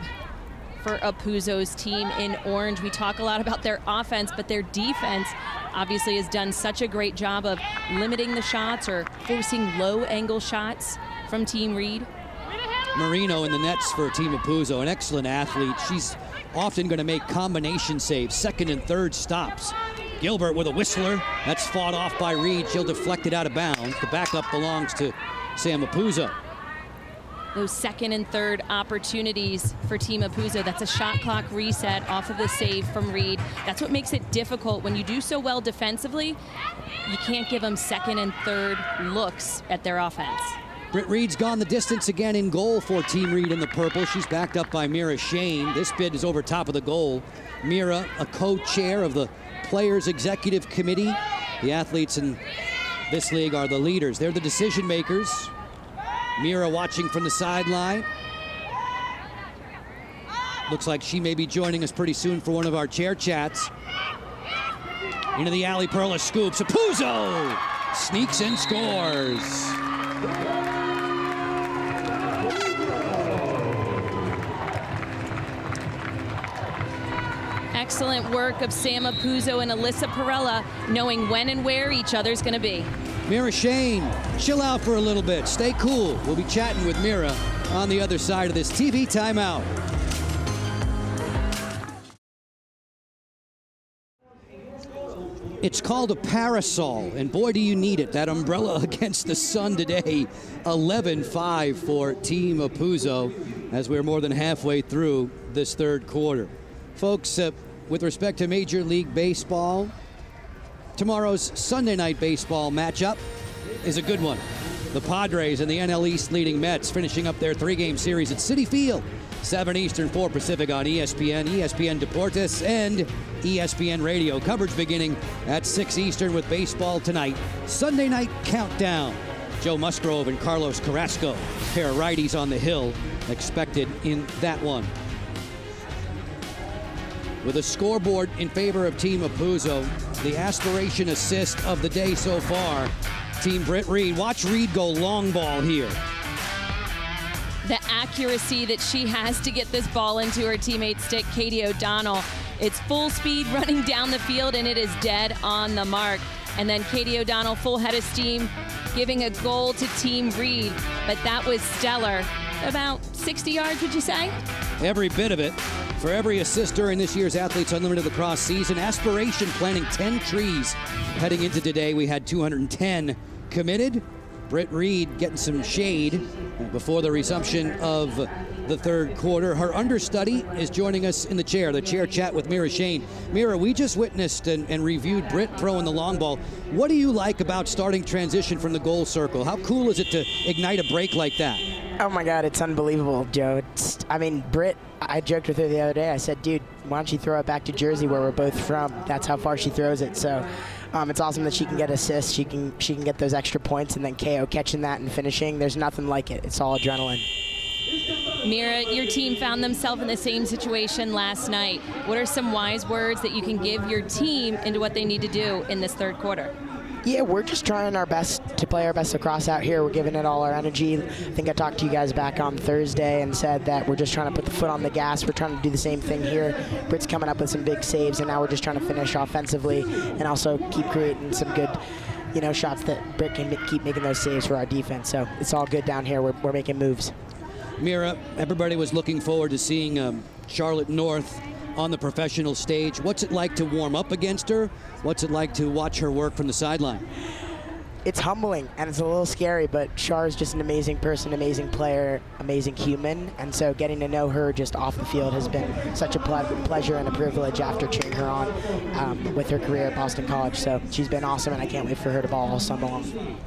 Speaker 2: for Apuzzo's team in orange. We talk a lot about their offense, but their defense obviously has done such a great job of limiting the shots or forcing low-angle shots from Team Reed.
Speaker 1: Marino in the nets for Team Apuzzo, an excellent athlete. She's often going to make combination saves, second and third stops. Gilbert with a whistler. That's fought off by Reed. She'll deflect it out of bounds. The backup belongs to Sam Apuzzo.
Speaker 2: Those second and third opportunities for Team Apuzzo. That's a shot clock reset off of the save from Reed. That's what makes it difficult. When you do so well defensively, you can't give them second and third looks at their offense.
Speaker 1: Britt Reed's gone the distance again in goal for Team Reed in the purple. She's backed up by Mira Shane. This bid is over top of the goal. Mira, a co-chair of the Players Executive Committee. The athletes in this league are the leaders. They're the decision makers. Mira watching from the sideline. Looks like she may be joining us pretty soon for one of our chair chats. Into the alley, Perla scoops. Apuzzo sneaks and scores.
Speaker 2: Excellent work of Sam Apuzzo and Alyssa Perella, knowing when and where each other's going to be.
Speaker 1: Mira Shane, chill out for a little bit. Stay cool. We'll be chatting with Mira on the other side of this TV timeout. It's called a parasol, and boy, do you need it. That umbrella against the sun today. 11-5 for Team Apuzzo as we're more than halfway through this third quarter. Folks, with respect to Major League Baseball, tomorrow's Sunday night baseball matchup is a good one. The Padres and the NL East leading Mets finishing up their three-game series at Citi Field. 7 Eastern, 4 Pacific on ESPN, ESPN Deportes, and ESPN Radio. Coverage beginning at 6 Eastern with baseball tonight. Sunday night countdown. Joe Musgrove and Carlos Carrasco, pair of righties on the hill, expected in that one. With a scoreboard in favor of Team Apuzzo, the aspiration assist of the day so far, Team Britt Reed. Watch Reed go long ball here.
Speaker 2: The accuracy that she has to get this ball into her teammate's stick, Katie O'Donnell. It's full speed running down the field, and it is dead on the mark. And then Katie O'Donnell, full head of steam, giving a goal to Team Reed. But that was stellar. About 60 yards, would you say?
Speaker 1: Every bit of it. For every assist during this year's Athletes Unlimited Lacrosse season, aspiration planting 10 trees. Heading into today, we had 210 committed. Britt Reed getting some shade before the resumption of the third quarter. Her understudy is joining us in the chair chat with Mira Shane. Mira, we just witnessed and reviewed Britt throwing the long ball. What do you like about starting transition from the goal circle? How cool is it to ignite a break like that?
Speaker 11: Oh my God, it's unbelievable, Joe. Britt, I joked with her the other day. I said, dude, why don't you throw it back to Jersey where we're both from? That's how far she throws it. So it's awesome that she can get assists. She can get those extra points, and then KO catching that and finishing. There's nothing like it. It's all adrenaline.
Speaker 2: Mira, your team found themselves in the same situation last night. What are some wise words that you can give your team into what they need to do in this third quarter?
Speaker 11: Yeah, we're just trying our best to play our best lacrosse out here. We're giving it all our energy. I think I talked to you guys back on Thursday and said that we're just trying to put the foot on the gas. We're trying to do the same thing here. Britt's coming up with some big saves, and now we're just trying to finish offensively and also keep creating some good, shots that Britt can keep making those saves for our defense. So it's all good down here. We're making moves.
Speaker 1: Mira, everybody was looking forward to seeing Charlotte North on the professional stage. What's it like to warm up against her? What's it like to watch her work from the sideline?
Speaker 11: It's humbling and it's a little scary, but Char is just an amazing person, amazing player, amazing human, and so getting to know her just off the field has been such a pleasure and a privilege after cheering her on with her career at Boston College. So she's been awesome, and I can't wait for her to ball all summer long.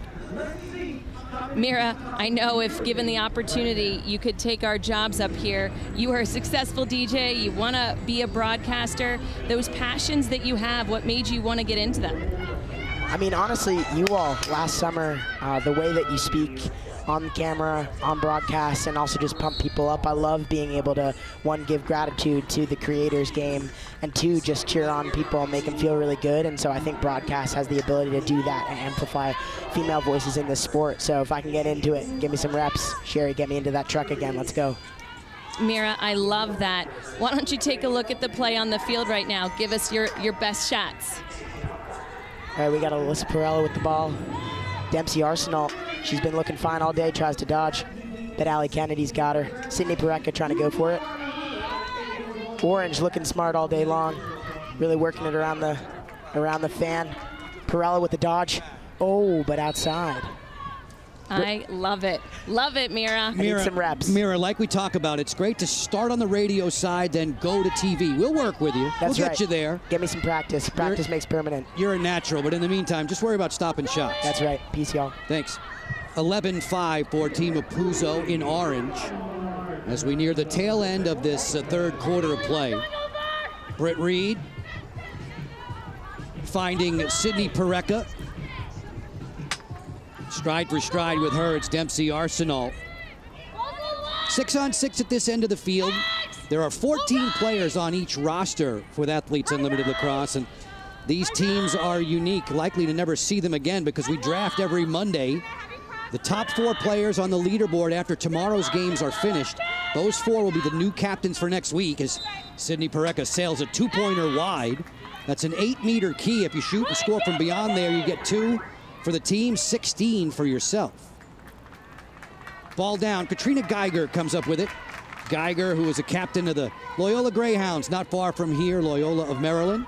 Speaker 2: Mira, I know if given the opportunity, you could take our jobs up here. You are a successful DJ. You want to be a broadcaster. Those passions that you have, what made you want to get into them?
Speaker 11: Honestly, you all, last summer, the way that you speak on camera, on broadcast, and also just pump people up. I love being able to, one, give gratitude to the creators game, and two, just cheer on people and make them feel really good. And so I think broadcast has the ability to do that and amplify female voices in this sport. So if I can get into it, give me some reps. Sherry, get me into that truck again. Let's go.
Speaker 2: Mira, I love that. Why don't you take a look at the play on the field right now? Give us your best shots.
Speaker 11: All right, we got Alyssa Perella with the ball. Dempsey Arsenal, she's been looking fine all day, tries to dodge. But Allie Kennedy's got her. Sydney Parecka trying to go for it. Orange looking smart all day long. Really working it around the around the fan. Perella with the dodge. Oh, but outside.
Speaker 2: I love it. Love it, Mira.
Speaker 11: I need some reps.
Speaker 1: Mira, like we talk about, it's great to start on the radio side, then go to TV. We'll work with you.
Speaker 11: That's
Speaker 1: we'll
Speaker 11: right.
Speaker 1: get you there.
Speaker 11: Get me some practice. Practice makes permanent.
Speaker 1: You're a natural, but in the meantime, just worry about stopping shots.
Speaker 11: That's right. Peace, y'all.
Speaker 1: Thanks. 11-5 for Team Apuzzo in orange as we near the tail end of this third quarter of play. Britt Reed finding Sydney Parecka. Stride for stride with her, it's Dempsey Arsenal. 6-on-6 at this end of the field. There are 14 players on each roster for the Athletes Unlimited Lacrosse, and these teams are unique, likely to never see them again because we draft every Monday. The top 4 players on the leaderboard after tomorrow's games are finished. Those 4 will be the new captains for next week as Sydney Parecka sails a 2-pointer wide. That's an 8-meter key. If you shoot and score from beyond there, you get 2 for the team, 16 for yourself. Ball down. Katrina Geiger comes up with it. Geiger, who was a captain of the Loyola Greyhounds, not far from here, Loyola of Maryland.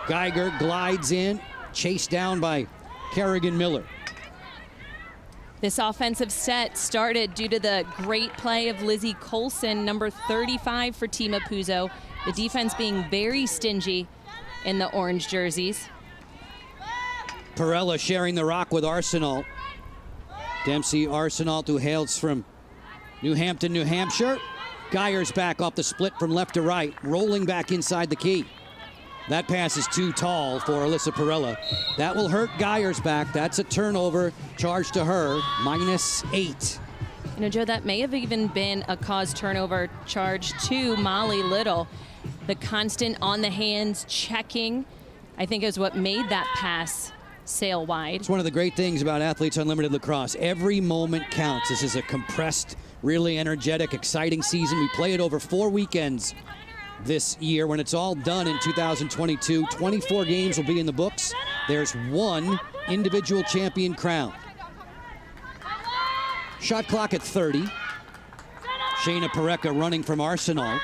Speaker 1: Geiger glides in, chased down by Kerrigan Miller.
Speaker 2: This offensive set started due to the great play of Lizzie Colson, number 35 for Team Apuzzo. The defense being very stingy in the orange jerseys.
Speaker 1: Perella sharing the rock with Arsenal. Dempsey Arsenal, who hails from New Hampton, New Hampshire. Geyer's back off the split from left to right, rolling back inside the key. That pass is too tall for Alyssa Perella. That will hurt Geyer's back. That's a turnover charge to her, -8.
Speaker 2: You know, Joe, that may have even been a cause turnover charge to Molly Little. The constant on the hands checking, I think, is what made that pass sail wide.
Speaker 1: It's one of the great things about Athletes Unlimited Lacrosse. Every moment counts. This is a compressed, really energetic, exciting season. We play it over 4 weekends this year. When it's all done in 2022, 24 games will be in the books. There's 1 individual champion crown. Shot clock at 30. Shayna Parecka running from Arsenal.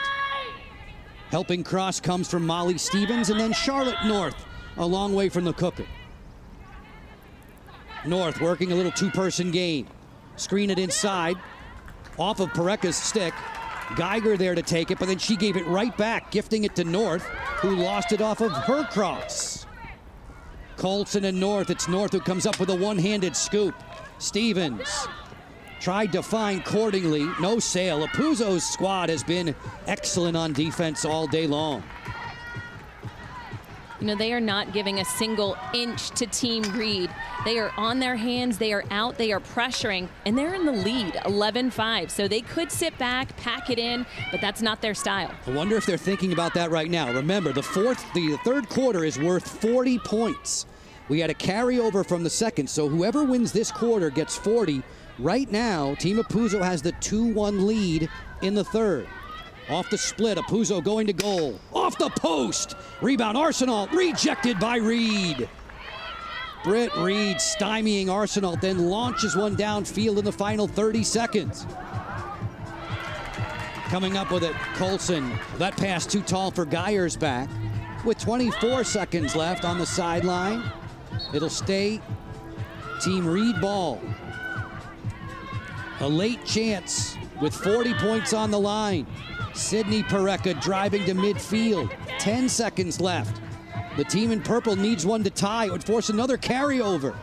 Speaker 1: Helping cross comes from Molly Stevens, and then Charlotte North, a long way from the cooker. North working a little 2-person game. Screen it inside. Off of Parecka's stick. Geiger there to take it, but then she gave it right back, gifting it to North, who lost it off of her cross. Colson and North. It's North who comes up with a one-handed scoop. Stevens tried to find Cordingley. No sail. Apuzzo's squad has been excellent on defense all day long.
Speaker 2: You know, they are not giving a single inch to Team Reed. They are on their hands, they are out, they are pressuring, and they're in the lead, 11-5. So they could sit back, pack it in, but that's not their style.
Speaker 1: I wonder if they're thinking about that right now. Remember, the third quarter is worth 40 points. We had a carryover from the second, so whoever wins this quarter gets 40. Right now, Team Apuzzo has the 2-1 lead in the third. Off the split, Apuzzo going to goal. Off the post. Rebound, Arsenal, rejected by Reed. Britt Reed stymieing Arsenal, then launches one downfield in the final 30 seconds. Coming up with it, Colson. That pass too tall for Geyer's back. With 24 seconds left on the sideline, it'll stay Team Reed ball. A late chance with 40 points on the line. Sydney Parecka driving to midfield. 10 seconds left. The team in purple needs one to tie. It would force another carryover.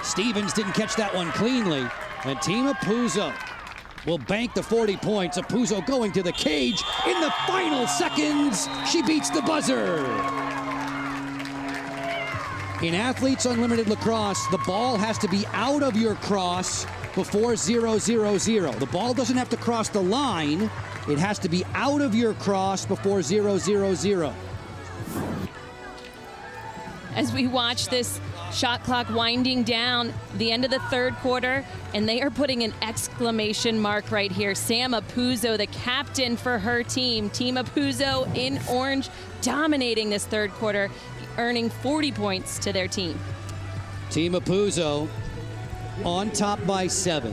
Speaker 1: Stevens didn't catch that one cleanly. And Team Apuzzo will bank the 40 points. Apuzzo going to the cage. In the final seconds, she beats the buzzer. In Athletes Unlimited Lacrosse, the ball has to be out of your cross before 0-0-0. The ball doesn't have to cross the line. It has to be out of your cross before 0-0-0.
Speaker 2: As we watch this shot clock winding down the end of the third quarter, and they are putting an exclamation mark right here. Sam Apuzzo, the captain for her team. Team Apuzzo in orange, dominating this third quarter, earning 40 points to their team.
Speaker 1: Team Apuzzo on top by 7.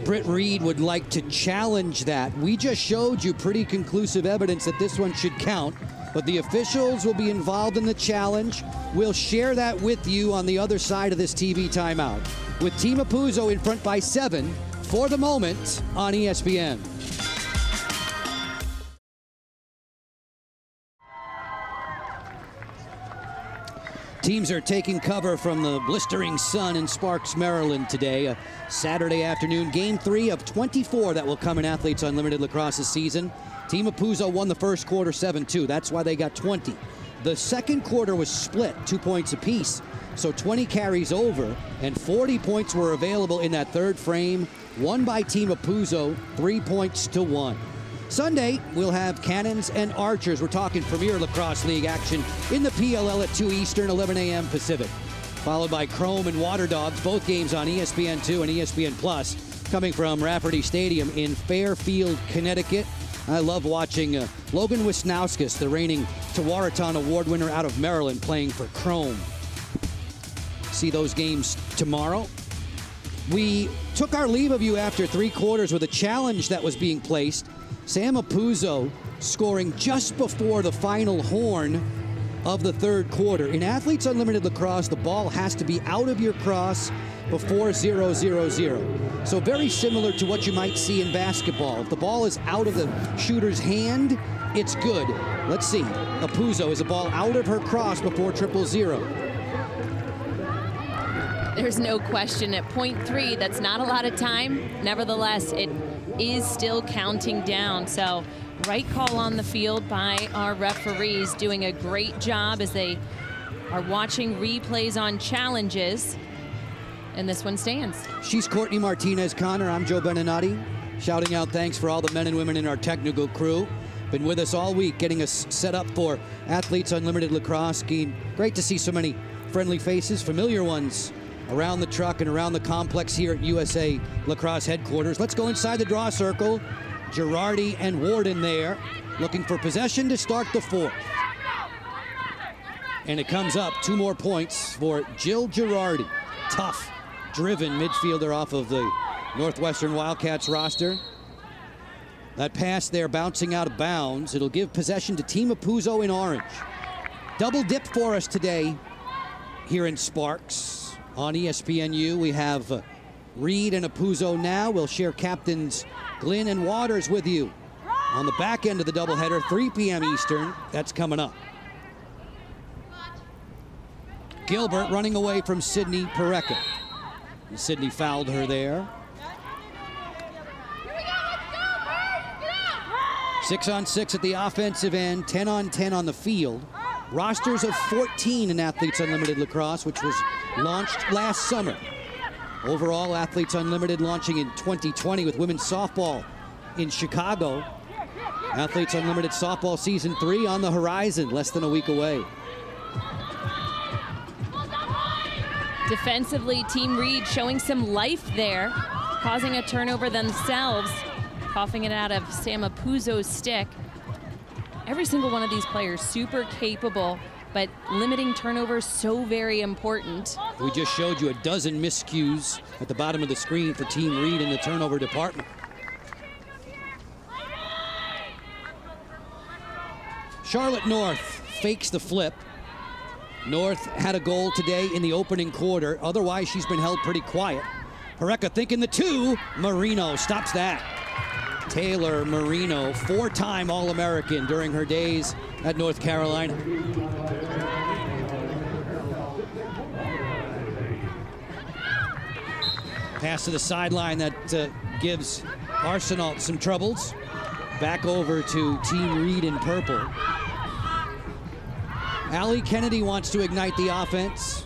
Speaker 1: Britt Reed would like to challenge that. We just showed you pretty conclusive evidence that this one should count. but the officials will be involved in the challenge. We'll share that with you on the other side of this TV timeout. With Team Apuzzo in front by 7 for the moment on ESPN. Teams are taking cover from the blistering sun in Sparks, Maryland today. A Saturday afternoon, Game 3 of 24 that will come in Athletes Unlimited Lacrosse this season. Team Apuzzo won the first quarter 7-2. That's why they got 20. The second quarter was split, 2 points apiece. So 20 carries over, and 40 points were available in that third frame. Won by Team Apuzzo, 3 points to 1. Sunday, we'll have Cannons and Archers. We're talking Premier Lacrosse League action in the PLL at 2 Eastern, 11 a.m. Pacific. Followed by Chrome and Water Dogs, both games on ESPN2 and ESPN Plus, coming from Rafferty Stadium in Fairfield, Connecticut. I love watching Logan Wisnauskas, the reigning Tewaaraton Award winner out of Maryland, playing for Chrome. See those games tomorrow. We took our leave of you after 3 quarters with a challenge that was being placed. Sam Apuzzo scoring just before the final horn of the third quarter. In Athletes Unlimited Lacrosse, the ball has to be out of your cross before 0-0-0. So very similar to what you might see in basketball. If the ball is out of the shooter's hand, it's good. Let's see. Apuzzo is a ball out of her cross before 0-0-0.
Speaker 2: There's no question at point 3, that's not a lot of time. Nevertheless, it is still counting down. So right call on the field by our referees, doing a great job as they are watching replays on challenges. And this one stands. She's Courtney Martinez-Connor. I'm Joe Beninati, shouting out thanks for all the men and women in our technical crew. Been with us all week, getting us set up for Athletes Unlimited Lacrosse. Great to see so many friendly faces, familiar ones, around the truck and around the complex here at USA Lacrosse headquarters. Let's go inside the draw circle. Girardi and Warden there, looking for possession to start the 4th. And it comes up 2 more points for Jill Girardi. Tough, driven midfielder off of the Northwestern Wildcats roster. That pass there bouncing out of bounds. It'll give possession to Team Apuzzo in orange. Double dip for us today here in Sparks. On ESPNU, we have Reed and Apuzzo now. We'll share captains Glynn and Waters with you on the back end of the doubleheader, 3 p.m. Eastern. That's coming up. Gilbert running away from Sydney Parecka. Sydney fouled her there. 6-on-6 at the offensive end, 10-on-10 on the field. Rosters of 14 in Athletes Unlimited Lacrosse, which was launched last summer. Overall, Athletes Unlimited launching in 2020 with women's softball in Chicago. Athletes Unlimited softball season 3 on the horizon, less than a week away. Defensively, Team Reed showing some life there, causing a turnover themselves, coughing it out of Sam Apuzzo's stick. Every single one of these players super capable, but limiting turnovers so very important.
Speaker 1: We just showed you a dozen miscues at the bottom of the screen for Team Reed in the turnover department. Charlotte North fakes the flip. North had a goal today in the opening quarter. Otherwise, she's been held pretty quiet. Parecka thinking the 2. Marino stops that. Taylor Marino, 4-time All-American during her days at North Carolina. Pass to the sideline that gives Arsenal some troubles. Back over to Team Reed in purple. Allie Kennedy wants to ignite the offense.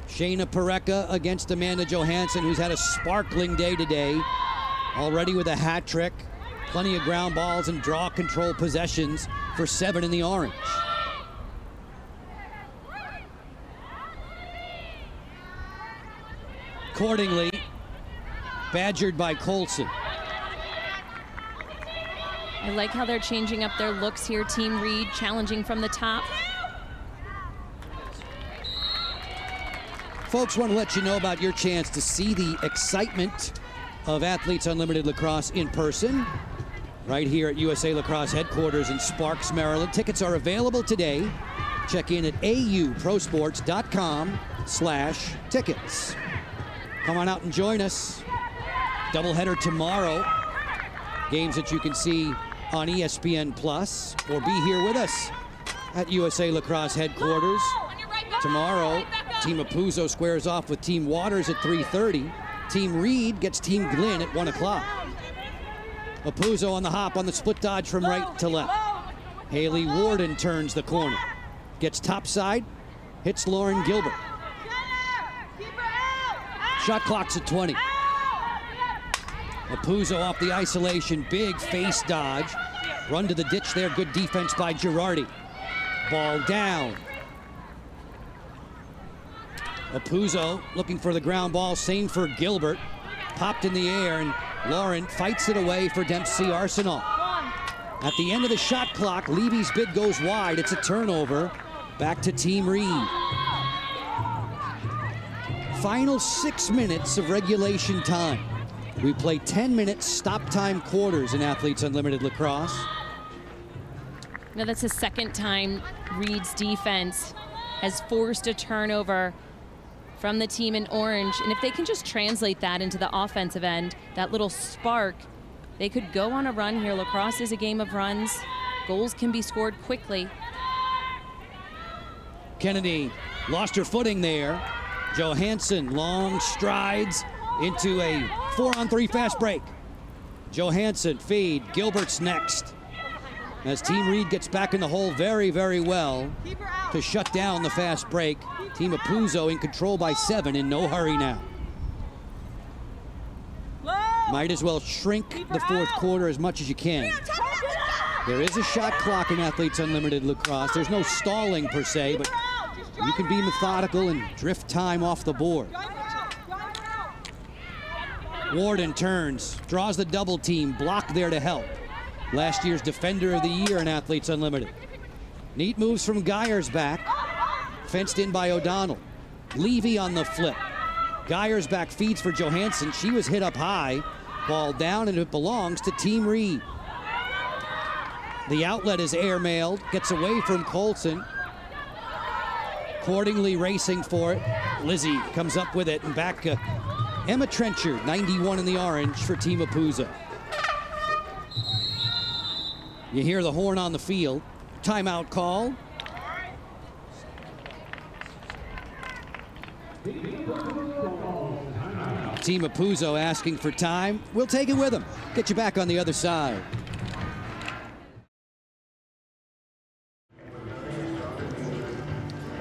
Speaker 1: Shayna Parecka against Amanda Johansen, who's had a sparkling day today. Already with a hat trick, plenty of ground balls and draw control possessions for 7 in the orange. Accordingly, badgered by Colson.
Speaker 2: I like how they're changing up their looks here. Team Reed challenging from the top.
Speaker 1: Folks, want to let you know about your chance to see the excitement of Athletes Unlimited Lacrosse in person. right here at USA Lacrosse headquarters in Sparks, Maryland. Tickets are available today. Check in at auprosports.com/tickets. Come on out and join us. Doubleheader tomorrow. Games that you can see on ESPN Plus, or be here with us at USA Lacrosse headquarters. Tomorrow, Team Apuzzo squares off with Team Waters at 3:30. Team Reed gets Team Glynn at 1 o'clock. Apuzzo on the hop on the split dodge from right to left. Haley Warden turns the corner. Gets topside, hits Lauren Gilbert. Shot clock's at 20. Apuzzo off the isolation, big face dodge. Run to the ditch there, good defense by Girardi. Ball down. Apuzzo looking for the ground ball, same for Gilbert. Popped in the air, and Lauren fights it away for Dempsey Arsenal. At the end of the shot clock, Levy's bid goes wide. It's a turnover. Back to Team Reed. Final 6 minutes of regulation time. We play 10-minute stop time quarters in Athletes Unlimited Lacrosse.
Speaker 2: Now that's the second time Reed's defense has forced a turnover from the team in orange. And if they can just translate that into the offensive end, that little spark, they could go on a run here. Lacrosse is a game of runs. Goals can be scored quickly.
Speaker 1: Kennedy lost her footing there. Johansen, long strides into a 4-on-3 fast break. Johansen feed, Gilbert's next. As Team Reed gets back in the hole very, very well to shut down the fast break. Team Apuzzo in control by 7, in no hurry now. Might as well shrink the fourth quarter as much as you can. There is a shot clock in Athletes Unlimited Lacrosse. There's no stalling per se, but you can be methodical and drift time off the board. Warden turns, draws the double team, blocked there to help. Last year's Defender of the Year in Athletes Unlimited. Neat moves from Geyersbach, fenced in by O'Donnell. Levy on the flip. Geyersbach feeds for Johansen. She was hit up high. Ball down, and it belongs to Team Reed. The outlet is airmailed, gets away from Colson. Accordingly racing for it. Lizzie comes up with it, and back Emma Trencher, 91 in the orange for Team Apuzzo. You hear the horn on the field. Timeout call. Team Apuzzo asking for time. We'll take it with them. Get you back on the other side.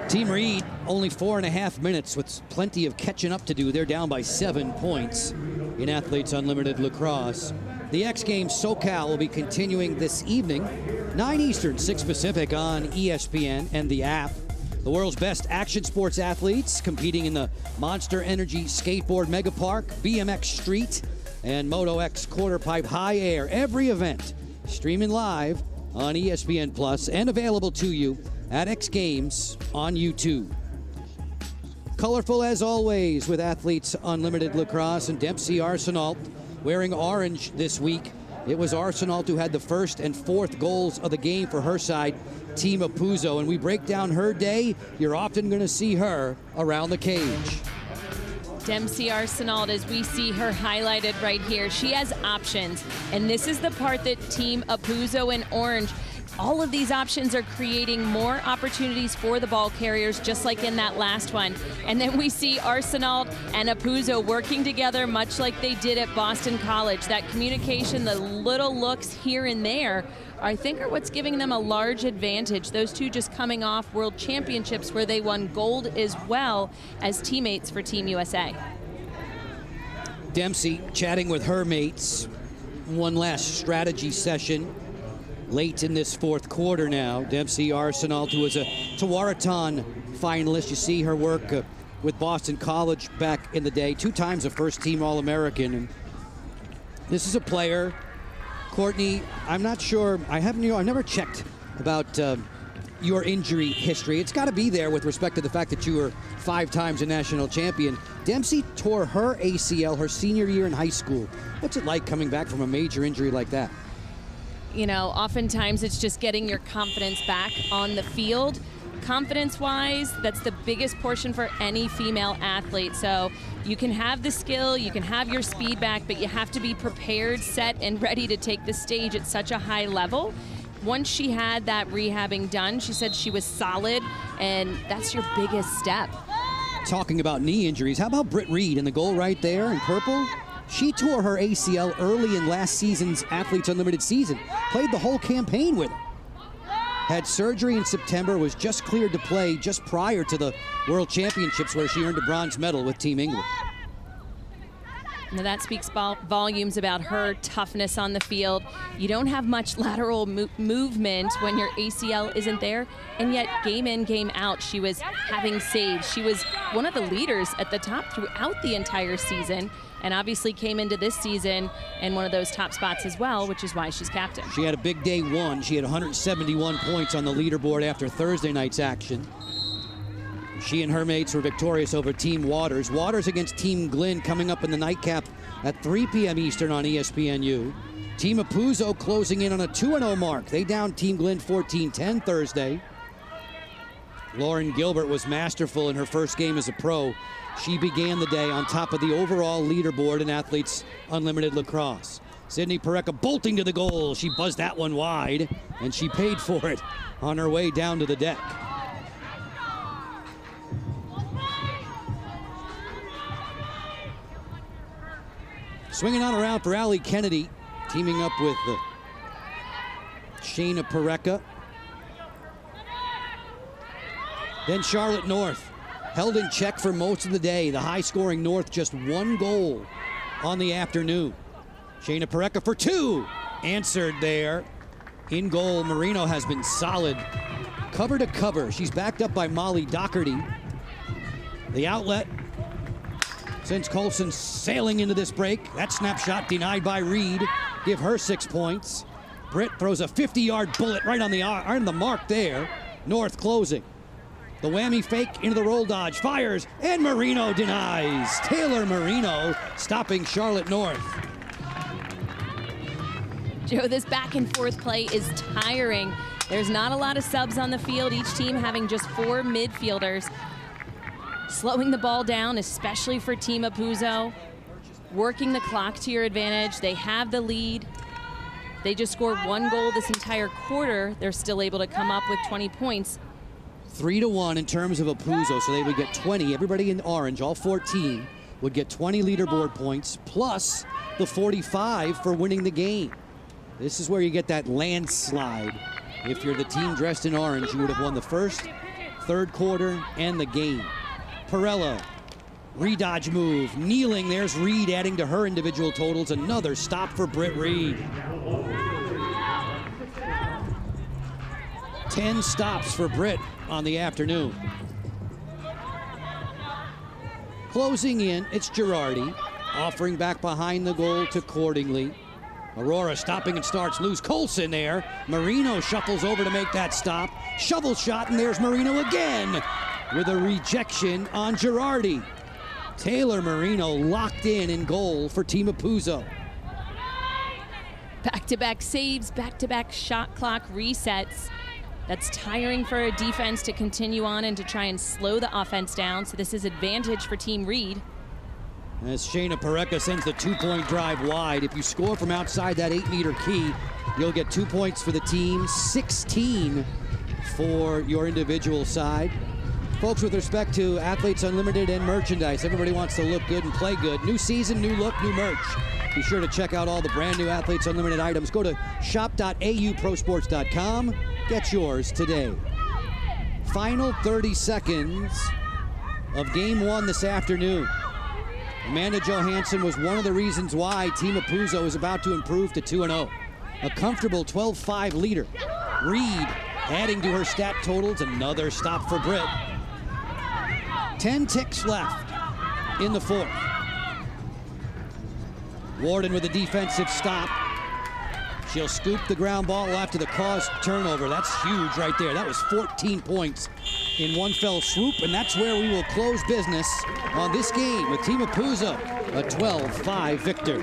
Speaker 1: Team Reed, only 4.5 minutes with plenty of catching up to do. They're down by 7 points in Athletes Unlimited Lacrosse. The X Games SoCal will be continuing this evening, 9 Eastern, 6 Pacific on ESPN and the app. The world's best action sports athletes competing in the Monster Energy Skateboard Mega Park, BMX Street, and Moto X Quarterpipe High Air. Every event streaming live on ESPN Plus and available to you at X Games on YouTube. Colorful as always with Athletes Unlimited Lacrosse, and Dempsey Arsenal wearing orange this week. It was Arsenal who had the first and fourth goals of the game for her side, Team Apuzzo. And we break down her day. You're often going to see her around the cage.
Speaker 2: Dempsey Arsenal, as we see her highlighted right here, she has options. And this is the part that Team Apuzzo in orange, all of these options are creating more opportunities for the ball carriers, just like in that last one. And then we see Arsenal and Apuzzo working together much like they did at Boston College. That communication, the little looks here and there, I think are what's giving them a large advantage. Those two just coming off World Championships where they won gold as well as teammates for Team USA.
Speaker 1: Dempsey chatting with her mates. One last strategy session late in this fourth quarter now. Dempsey Arsenal, who was a Tewaaraton finalist. You see her work with Boston College back in the day. 2 times a first-team All-American. And this is a player, Courtney, I'm not sure, I've never checked about your injury history. It's got to be there with respect to the fact that you were 5 times a national champion. Dempsey tore her ACL her senior year in high school. What's it like coming back from a major injury like that?
Speaker 2: You know, oftentimes it's just getting your confidence back on the field. Confidence-wise, that's the biggest portion for any female athlete. So you can have the skill, you can have your speed back, but you have to be prepared, set, and ready to take the stage at such a high level. Once she had that rehabbing done, she said she was solid, and that's your biggest step.
Speaker 1: Talking about knee injuries, how about Britt Reed in the goal right there in purple? She tore her ACL early in last season's Athletes Unlimited season. Played the whole campaign with it. Had surgery in September, was just cleared to play just prior to the World Championships where she earned a bronze medal with Team England.
Speaker 2: Now that speaks volumes about her toughness on the field. You don't have much lateral movement when your ACL isn't there, and yet game in, game out, she was having saves. She was one of the leaders at the top throughout the entire season, and obviously came into this season in one of those top spots as well, which is why she's captain.
Speaker 1: She had a big day one. She had 171 points on the leaderboard after Thursday night's action. She and her mates were victorious over Team Waters. Waters against Team Glenn coming up in the nightcap at 3 p.m. Eastern on ESPNU. Team Apuzzo closing in on a 2-0 mark. They downed Team Glenn 14-10 Thursday. Lauren Gilbert was masterful in her first game as a pro. She began the day on top of the overall leaderboard in Athletes Unlimited Lacrosse. Sydney Pareca bolting to the goal. She buzzed that one wide, and she paid for it on her way down to the deck. Swinging on around for Allie Kennedy, teaming up with Shayna Pareca. Then Charlotte North, held in check for most of the day. The high-scoring North, just one goal on the afternoon. Shayna Pareca for two, answered there. In goal, Marino has been solid, cover to cover. She's backed up by Molly Doherty. The outlet sends Colson sailing into this break. That snapshot denied by Reed. Give her 6 points. Britt throws a 50-yard bullet right on the mark there. North closing. The whammy fake into the roll dodge, fires, and Marino denies. Taylor Marino stopping Charlotte North.
Speaker 2: Joe, this back and forth play is tiring. There's not a lot of subs on the field, each team having just 4 midfielders. Slowing the ball down, especially for Team Apuzzo. Working the clock to your advantage. They have the lead. They just scored 1 goal this entire quarter. They're still able to come up with 20 points.
Speaker 1: 3-1 in terms of Apuzzo, so they would get 20. Everybody in orange, all 14, would get 20 leaderboard points, plus the 45 for winning the game. This is where you get that landslide. If you're the team dressed in orange, you would have won the first, third quarter, and the game. Perella, redodge move, kneeling. There's Reed adding to her individual totals. Another stop for Britt Reed. 10 stops for Britt on the afternoon. Closing in, it's Girardi, offering back behind the goal to Cordingley. Aurora stopping and starts loose. Colson there. Marino shuffles over to make that stop. Shovel shot, and there's Marino again with a rejection on Girardi. Taylor Marino locked in goal for Team Apuzzo.
Speaker 2: Back-to-back saves, back-to-back shot clock resets. That's tiring for a defense to continue on and to try and slow the offense down. So this is advantage for Team Reed.
Speaker 1: As Shayna Pareca sends the 2-point drive wide. If you score from outside that 8-meter key, you'll get 2 points for the team, 16 for your individual side. Folks, with respect to Athletes Unlimited and merchandise, everybody wants to look good and play good. New season, new look, new merch. Be sure to check out all the brand new Athletes Unlimited items. Go to shop.auprosports.com. Get yours today. Final 30 seconds of game 1 this afternoon. Amanda Johansen was one of the reasons why Team Apuzzo is about to improve to 2-0. A comfortable 12-5 leader. Reed adding to her stat totals. Another stop for Britt. 10 ticks left in the fourth. Warden with a defensive stop. She'll scoop the ground ball after the caused turnover. That's huge right there. That was 14 points in one fell swoop, and that's where we will close business on this game with Team Apuzzo, a 12-5 victor.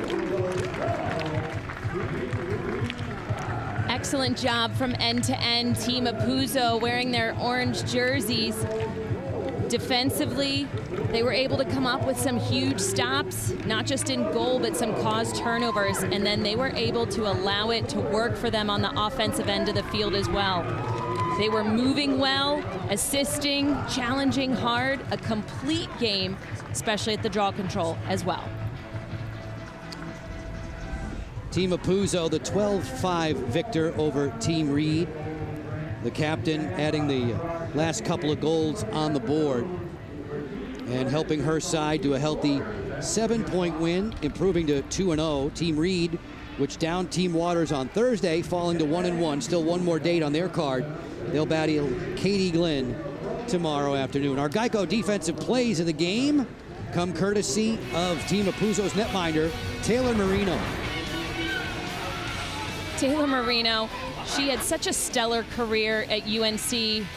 Speaker 2: excellent job from end to end. Team Apuzzo wearing their orange jerseys. Defensively, they were able to come up with some huge stops, not just in goal, but some caused turnovers, and then they were able to allow it to work for them on the offensive end of the field as well. They were moving well, assisting, challenging hard, a complete game, especially at the draw control as well.
Speaker 1: Team Apuzzo, the 12-5 victor over Team Reed. The captain adding the last couple of goals on the board and helping her side to a healthy 7-point win, improving to 2-0. Team Reed, which downed Team Waters on Thursday, falling to 1-1. Still one more date on their card. They'll battle Katie Glenn tomorrow afternoon. Our Geico defensive plays of the game come courtesy of Team Apuzzo's netminder, Taylor Marino.
Speaker 2: Taylor Marino, she had such a stellar career at UNC,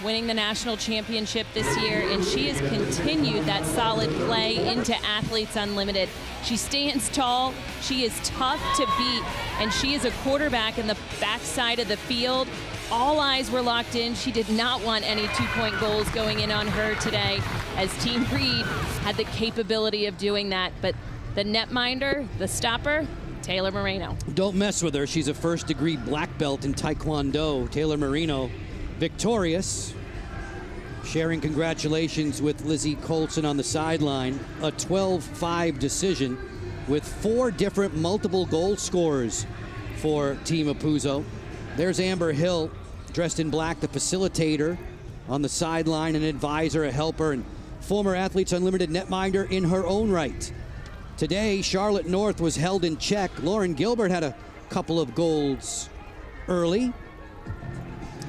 Speaker 2: winning the national championship this year, and she has continued that solid play into Athletes Unlimited. She stands tall, she is tough to beat, and she is a quarterback in the backside of the field. All eyes were locked in. She did not want any 2-point goals going in on her today, as Team Reed had the capability of doing that. But the netminder, the stopper, Taylor Marino.
Speaker 1: Don't mess with her. She's a first-degree black belt in Taekwondo. Taylor Marino, victorious. Sharing congratulations with Lizzie Colson on the sideline. A 12-5 decision with 4 different multiple goal scorers for Team Apuzzo. There's Amber Hill, dressed in black, the facilitator on the sideline, an advisor, a helper, and former Athletes Unlimited netminder in her own right. Today, Charlotte North was held in check. Lauren Gilbert had a couple of goals early.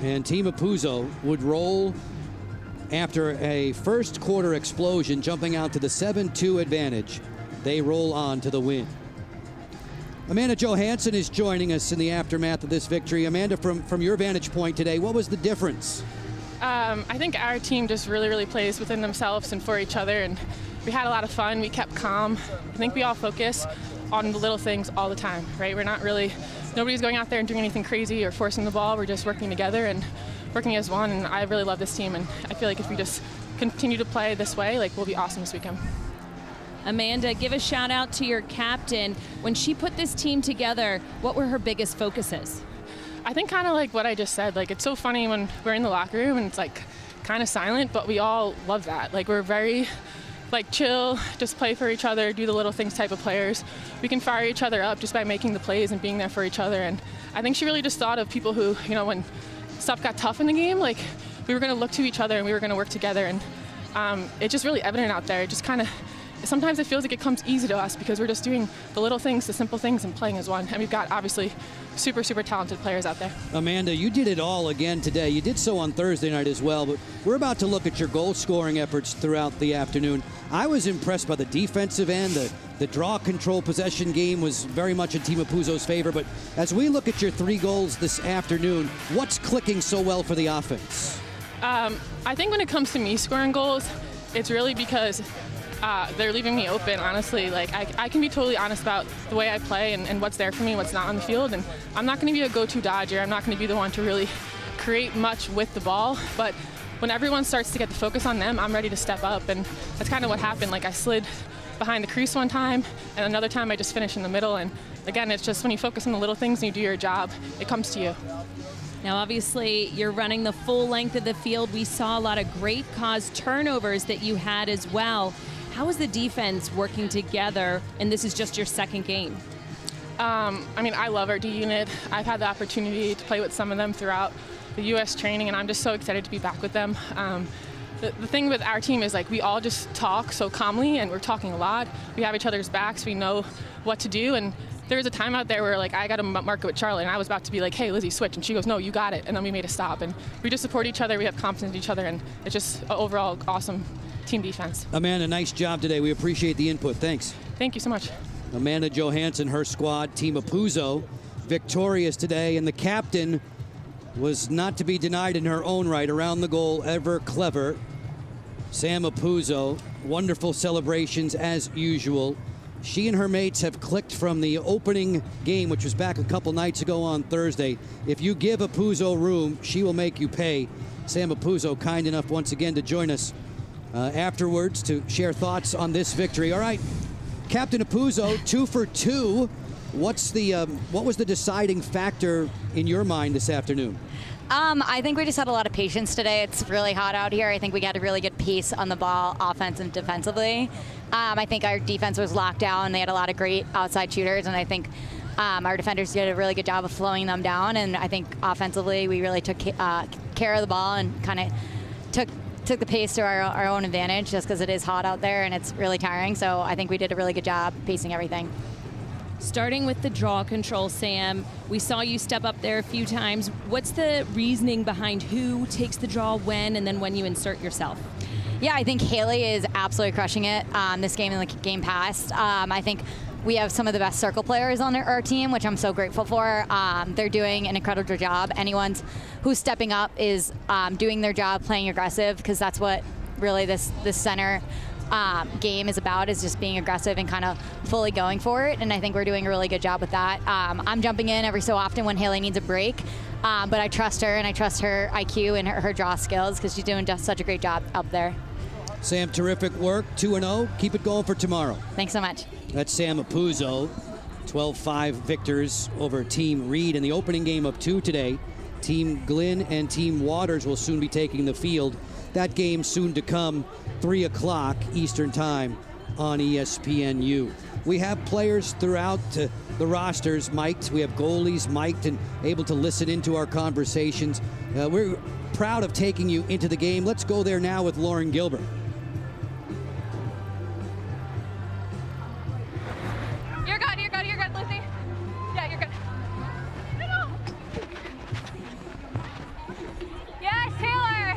Speaker 1: And Team Apuzzo would roll after a first quarter explosion, jumping out to the 7-2 advantage. They roll on to the win. Amanda Johansen is joining us in the aftermath of this victory. Amanda, from your vantage point today, what was the difference?
Speaker 12: I think our team just really plays within themselves and for each other, and we had a lot of fun. We kept calm. I think we all focus on the little things all the time, right? Nobody's going out there and doing anything crazy or forcing the ball. We're just working together and working as one, and I really love this team, and I feel like if we just continue to play this way, we'll be awesome this weekend.
Speaker 2: Amanda, give a shout out to your captain. When she put this team together, what were her biggest focuses?
Speaker 12: I think kind of like what I just said. It's so funny when we're in the locker room and it's kind of silent, but we all love that. We're very chill, just play for each other, do the little things type of players. We can fire each other up just by making the plays and being there for each other. And I think she really just thought of people who, when stuff got tough in the game, we were going to look to each other and we were going to work together. And it's just really evident out there. It just kind of, sometimes it feels like it comes easy to us because we're just doing the little things, the simple things, and playing as one. And we've got obviously super talented players out there.
Speaker 1: Amanda, you did it all again today. You did so on Thursday night as well, but we're about to look at your goal scoring efforts throughout the afternoon. I was impressed by the defensive end. The draw control possession game was very much in Team Apuzzo's favor, but as we look at your 3 goals this afternoon, what's clicking so well for the offense?
Speaker 12: I think when it comes to me scoring goals, it's really because they're leaving me open, honestly. I can be totally honest about the way I play and what's there for me, what's not on the field. And I'm not going to be a go-to dodger. I'm not going to be the one to really create much with the ball. But when everyone starts to get the focus on them, I'm ready to step up. And that's kind of what happened. I slid behind the crease one time, and another time I just finished in the middle. And again, it's just when you focus on the little things and you do your job, it comes to you.
Speaker 2: Now, obviously, you're running the full length of the field. We saw a lot of great caused turnovers that you had as well. How is the defense working together, and this is just your second game?
Speaker 12: I love our D unit. I've had the opportunity to play with some of them throughout the U.S. training, and I'm just so excited to be back with them. The thing with our team is we all just talk so calmly, and we're talking a lot. We have each other's backs. We know what to do, and there was a time out there where I got to mark it with Charlotte, and I was about to be hey, Lizzie, switch, and she goes, no, you got it, and then we made a stop, and we just support each other. We have confidence in each other, and it's just an overall awesome team defense.
Speaker 1: Amanda, nice job today. We appreciate the input. Thanks.
Speaker 12: Thank you so much.
Speaker 1: Amanda Johansen, her squad, Team Apuzzo, victorious today, and the captain was not to be denied in her own right. Around the goal, ever clever, Sam Apuzzo. Wonderful celebrations as usual. She and her mates have clicked from the opening game, which was back a couple nights ago on Thursday. If you give Apuzzo room, she will make you pay. Sam Apuzzo, kind enough once again to join us afterwards to share thoughts on this victory. All right, Captain Apuzzo, 2 for 2. What was the deciding factor in your mind this afternoon?
Speaker 4: I think we just had a lot of patience today. It's really hot out here. I think we got a really good pace on the ball, offense and defensively. I think our defense was locked down. They had a lot of great outside shooters, and I think our defenders did a really good job of slowing them down. And I think offensively, we really took care of the ball and kind of took the pace to our own advantage, just because it is hot out there and it's really tiring. So I think we did a really good job pacing everything.
Speaker 2: Starting with the draw control, Sam, we saw you step up there a few times. What's the reasoning behind who takes the draw when, and then when you insert yourself?
Speaker 4: Yeah, I think Haley is absolutely crushing it this game and the game past. I think we have some of the best circle players on our team, which I'm so grateful for. They're doing an incredible job. Anyone who's stepping up is doing their job, playing aggressive, because that's what really this center game is about, is just being aggressive and kind of fully going for it. And I think we're doing a really good job with that. I'm jumping in every so often when Haley needs a break, but I trust her, and I trust her IQ and her draw skills, because she's doing just such a great job up there.
Speaker 1: Sam, terrific work, 2-0. Keep it going for tomorrow.
Speaker 4: Thanks so much.
Speaker 1: That's Sam Apuzzo, 12-5 victors over Team Reed in the opening game of 2 today. Team Glynn and Team Waters will soon be taking the field. That game soon to come, 3 o'clock Eastern Time on ESPNU. We have players throughout the rosters mic'd. We have goalies mic'd and able to listen into our conversations. We're proud of taking you into the game. Let's go there now with Lauren Gilbert.
Speaker 10: You're good, Lucy. Yeah, you're good. Yes, Taylor.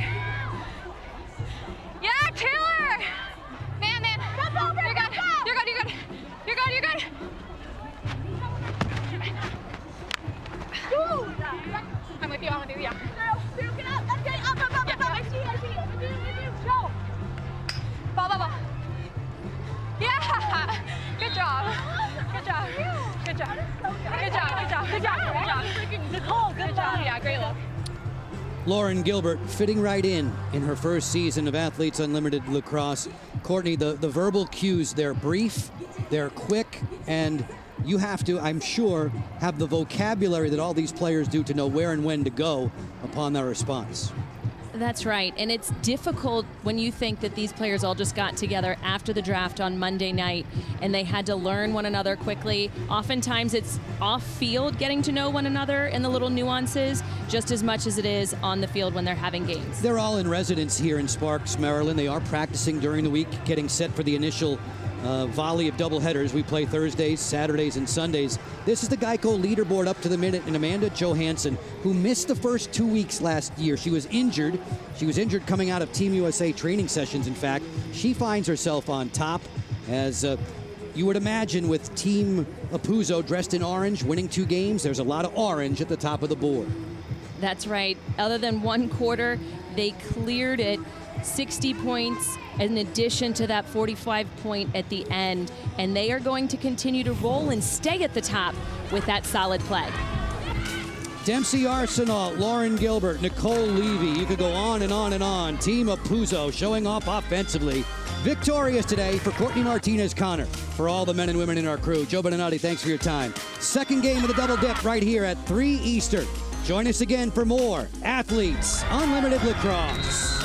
Speaker 10: Yeah, Taylor. Man. You're good. You're good. I'm with you, yeah. Get up. That's good. Up. I see you. Go. Ball. Yeah. Good job. Nicole, good job. Yeah, great look.
Speaker 1: Lauren Gilbert fitting right in her first season of Athletes Unlimited Lacrosse. Courtney, the verbal cues, they're brief, they're quick, and you have to, I'm sure, have the vocabulary that all these players do to know where and when to go upon their response.
Speaker 2: That's right, and it's difficult when you think that these players all just got together after the draft on Monday night and they had to learn one another quickly. Oftentimes it's off-field getting to know one another and the little nuances just as much as it is on the field when they're having games. They're all in residence here in Sparks, Maryland. They are practicing during the week, getting set for the initial volley of doubleheaders. We play Thursdays, Saturdays, and Sundays. This is the Geico leaderboard up to the minute, and Amanda Johansen, who missed the first 2 weeks last year. She was injured. She was injured coming out of Team USA training sessions, in fact. She finds herself on top, as you would imagine with Team Apuzzo dressed in orange, winning 2 games. There's a lot of orange at the top of the board. That's right. Other than one quarter, they cleared it. 60 points in addition to that 45 point at the end, and they are going to continue to roll and stay at the top with that solid play. Dempsey Arsenal, Lauren Gilbert, Nicole Levy, you could go on and on and on. Team Apuzzo showing off offensively. Victorious today for Courtney Martinez-Connor. For all the men and women in our crew, Joe Beninati, thanks for your time. Second game of the double dip right here at 3 Eastern. Join us again for more Athletes Unlimited Lacrosse.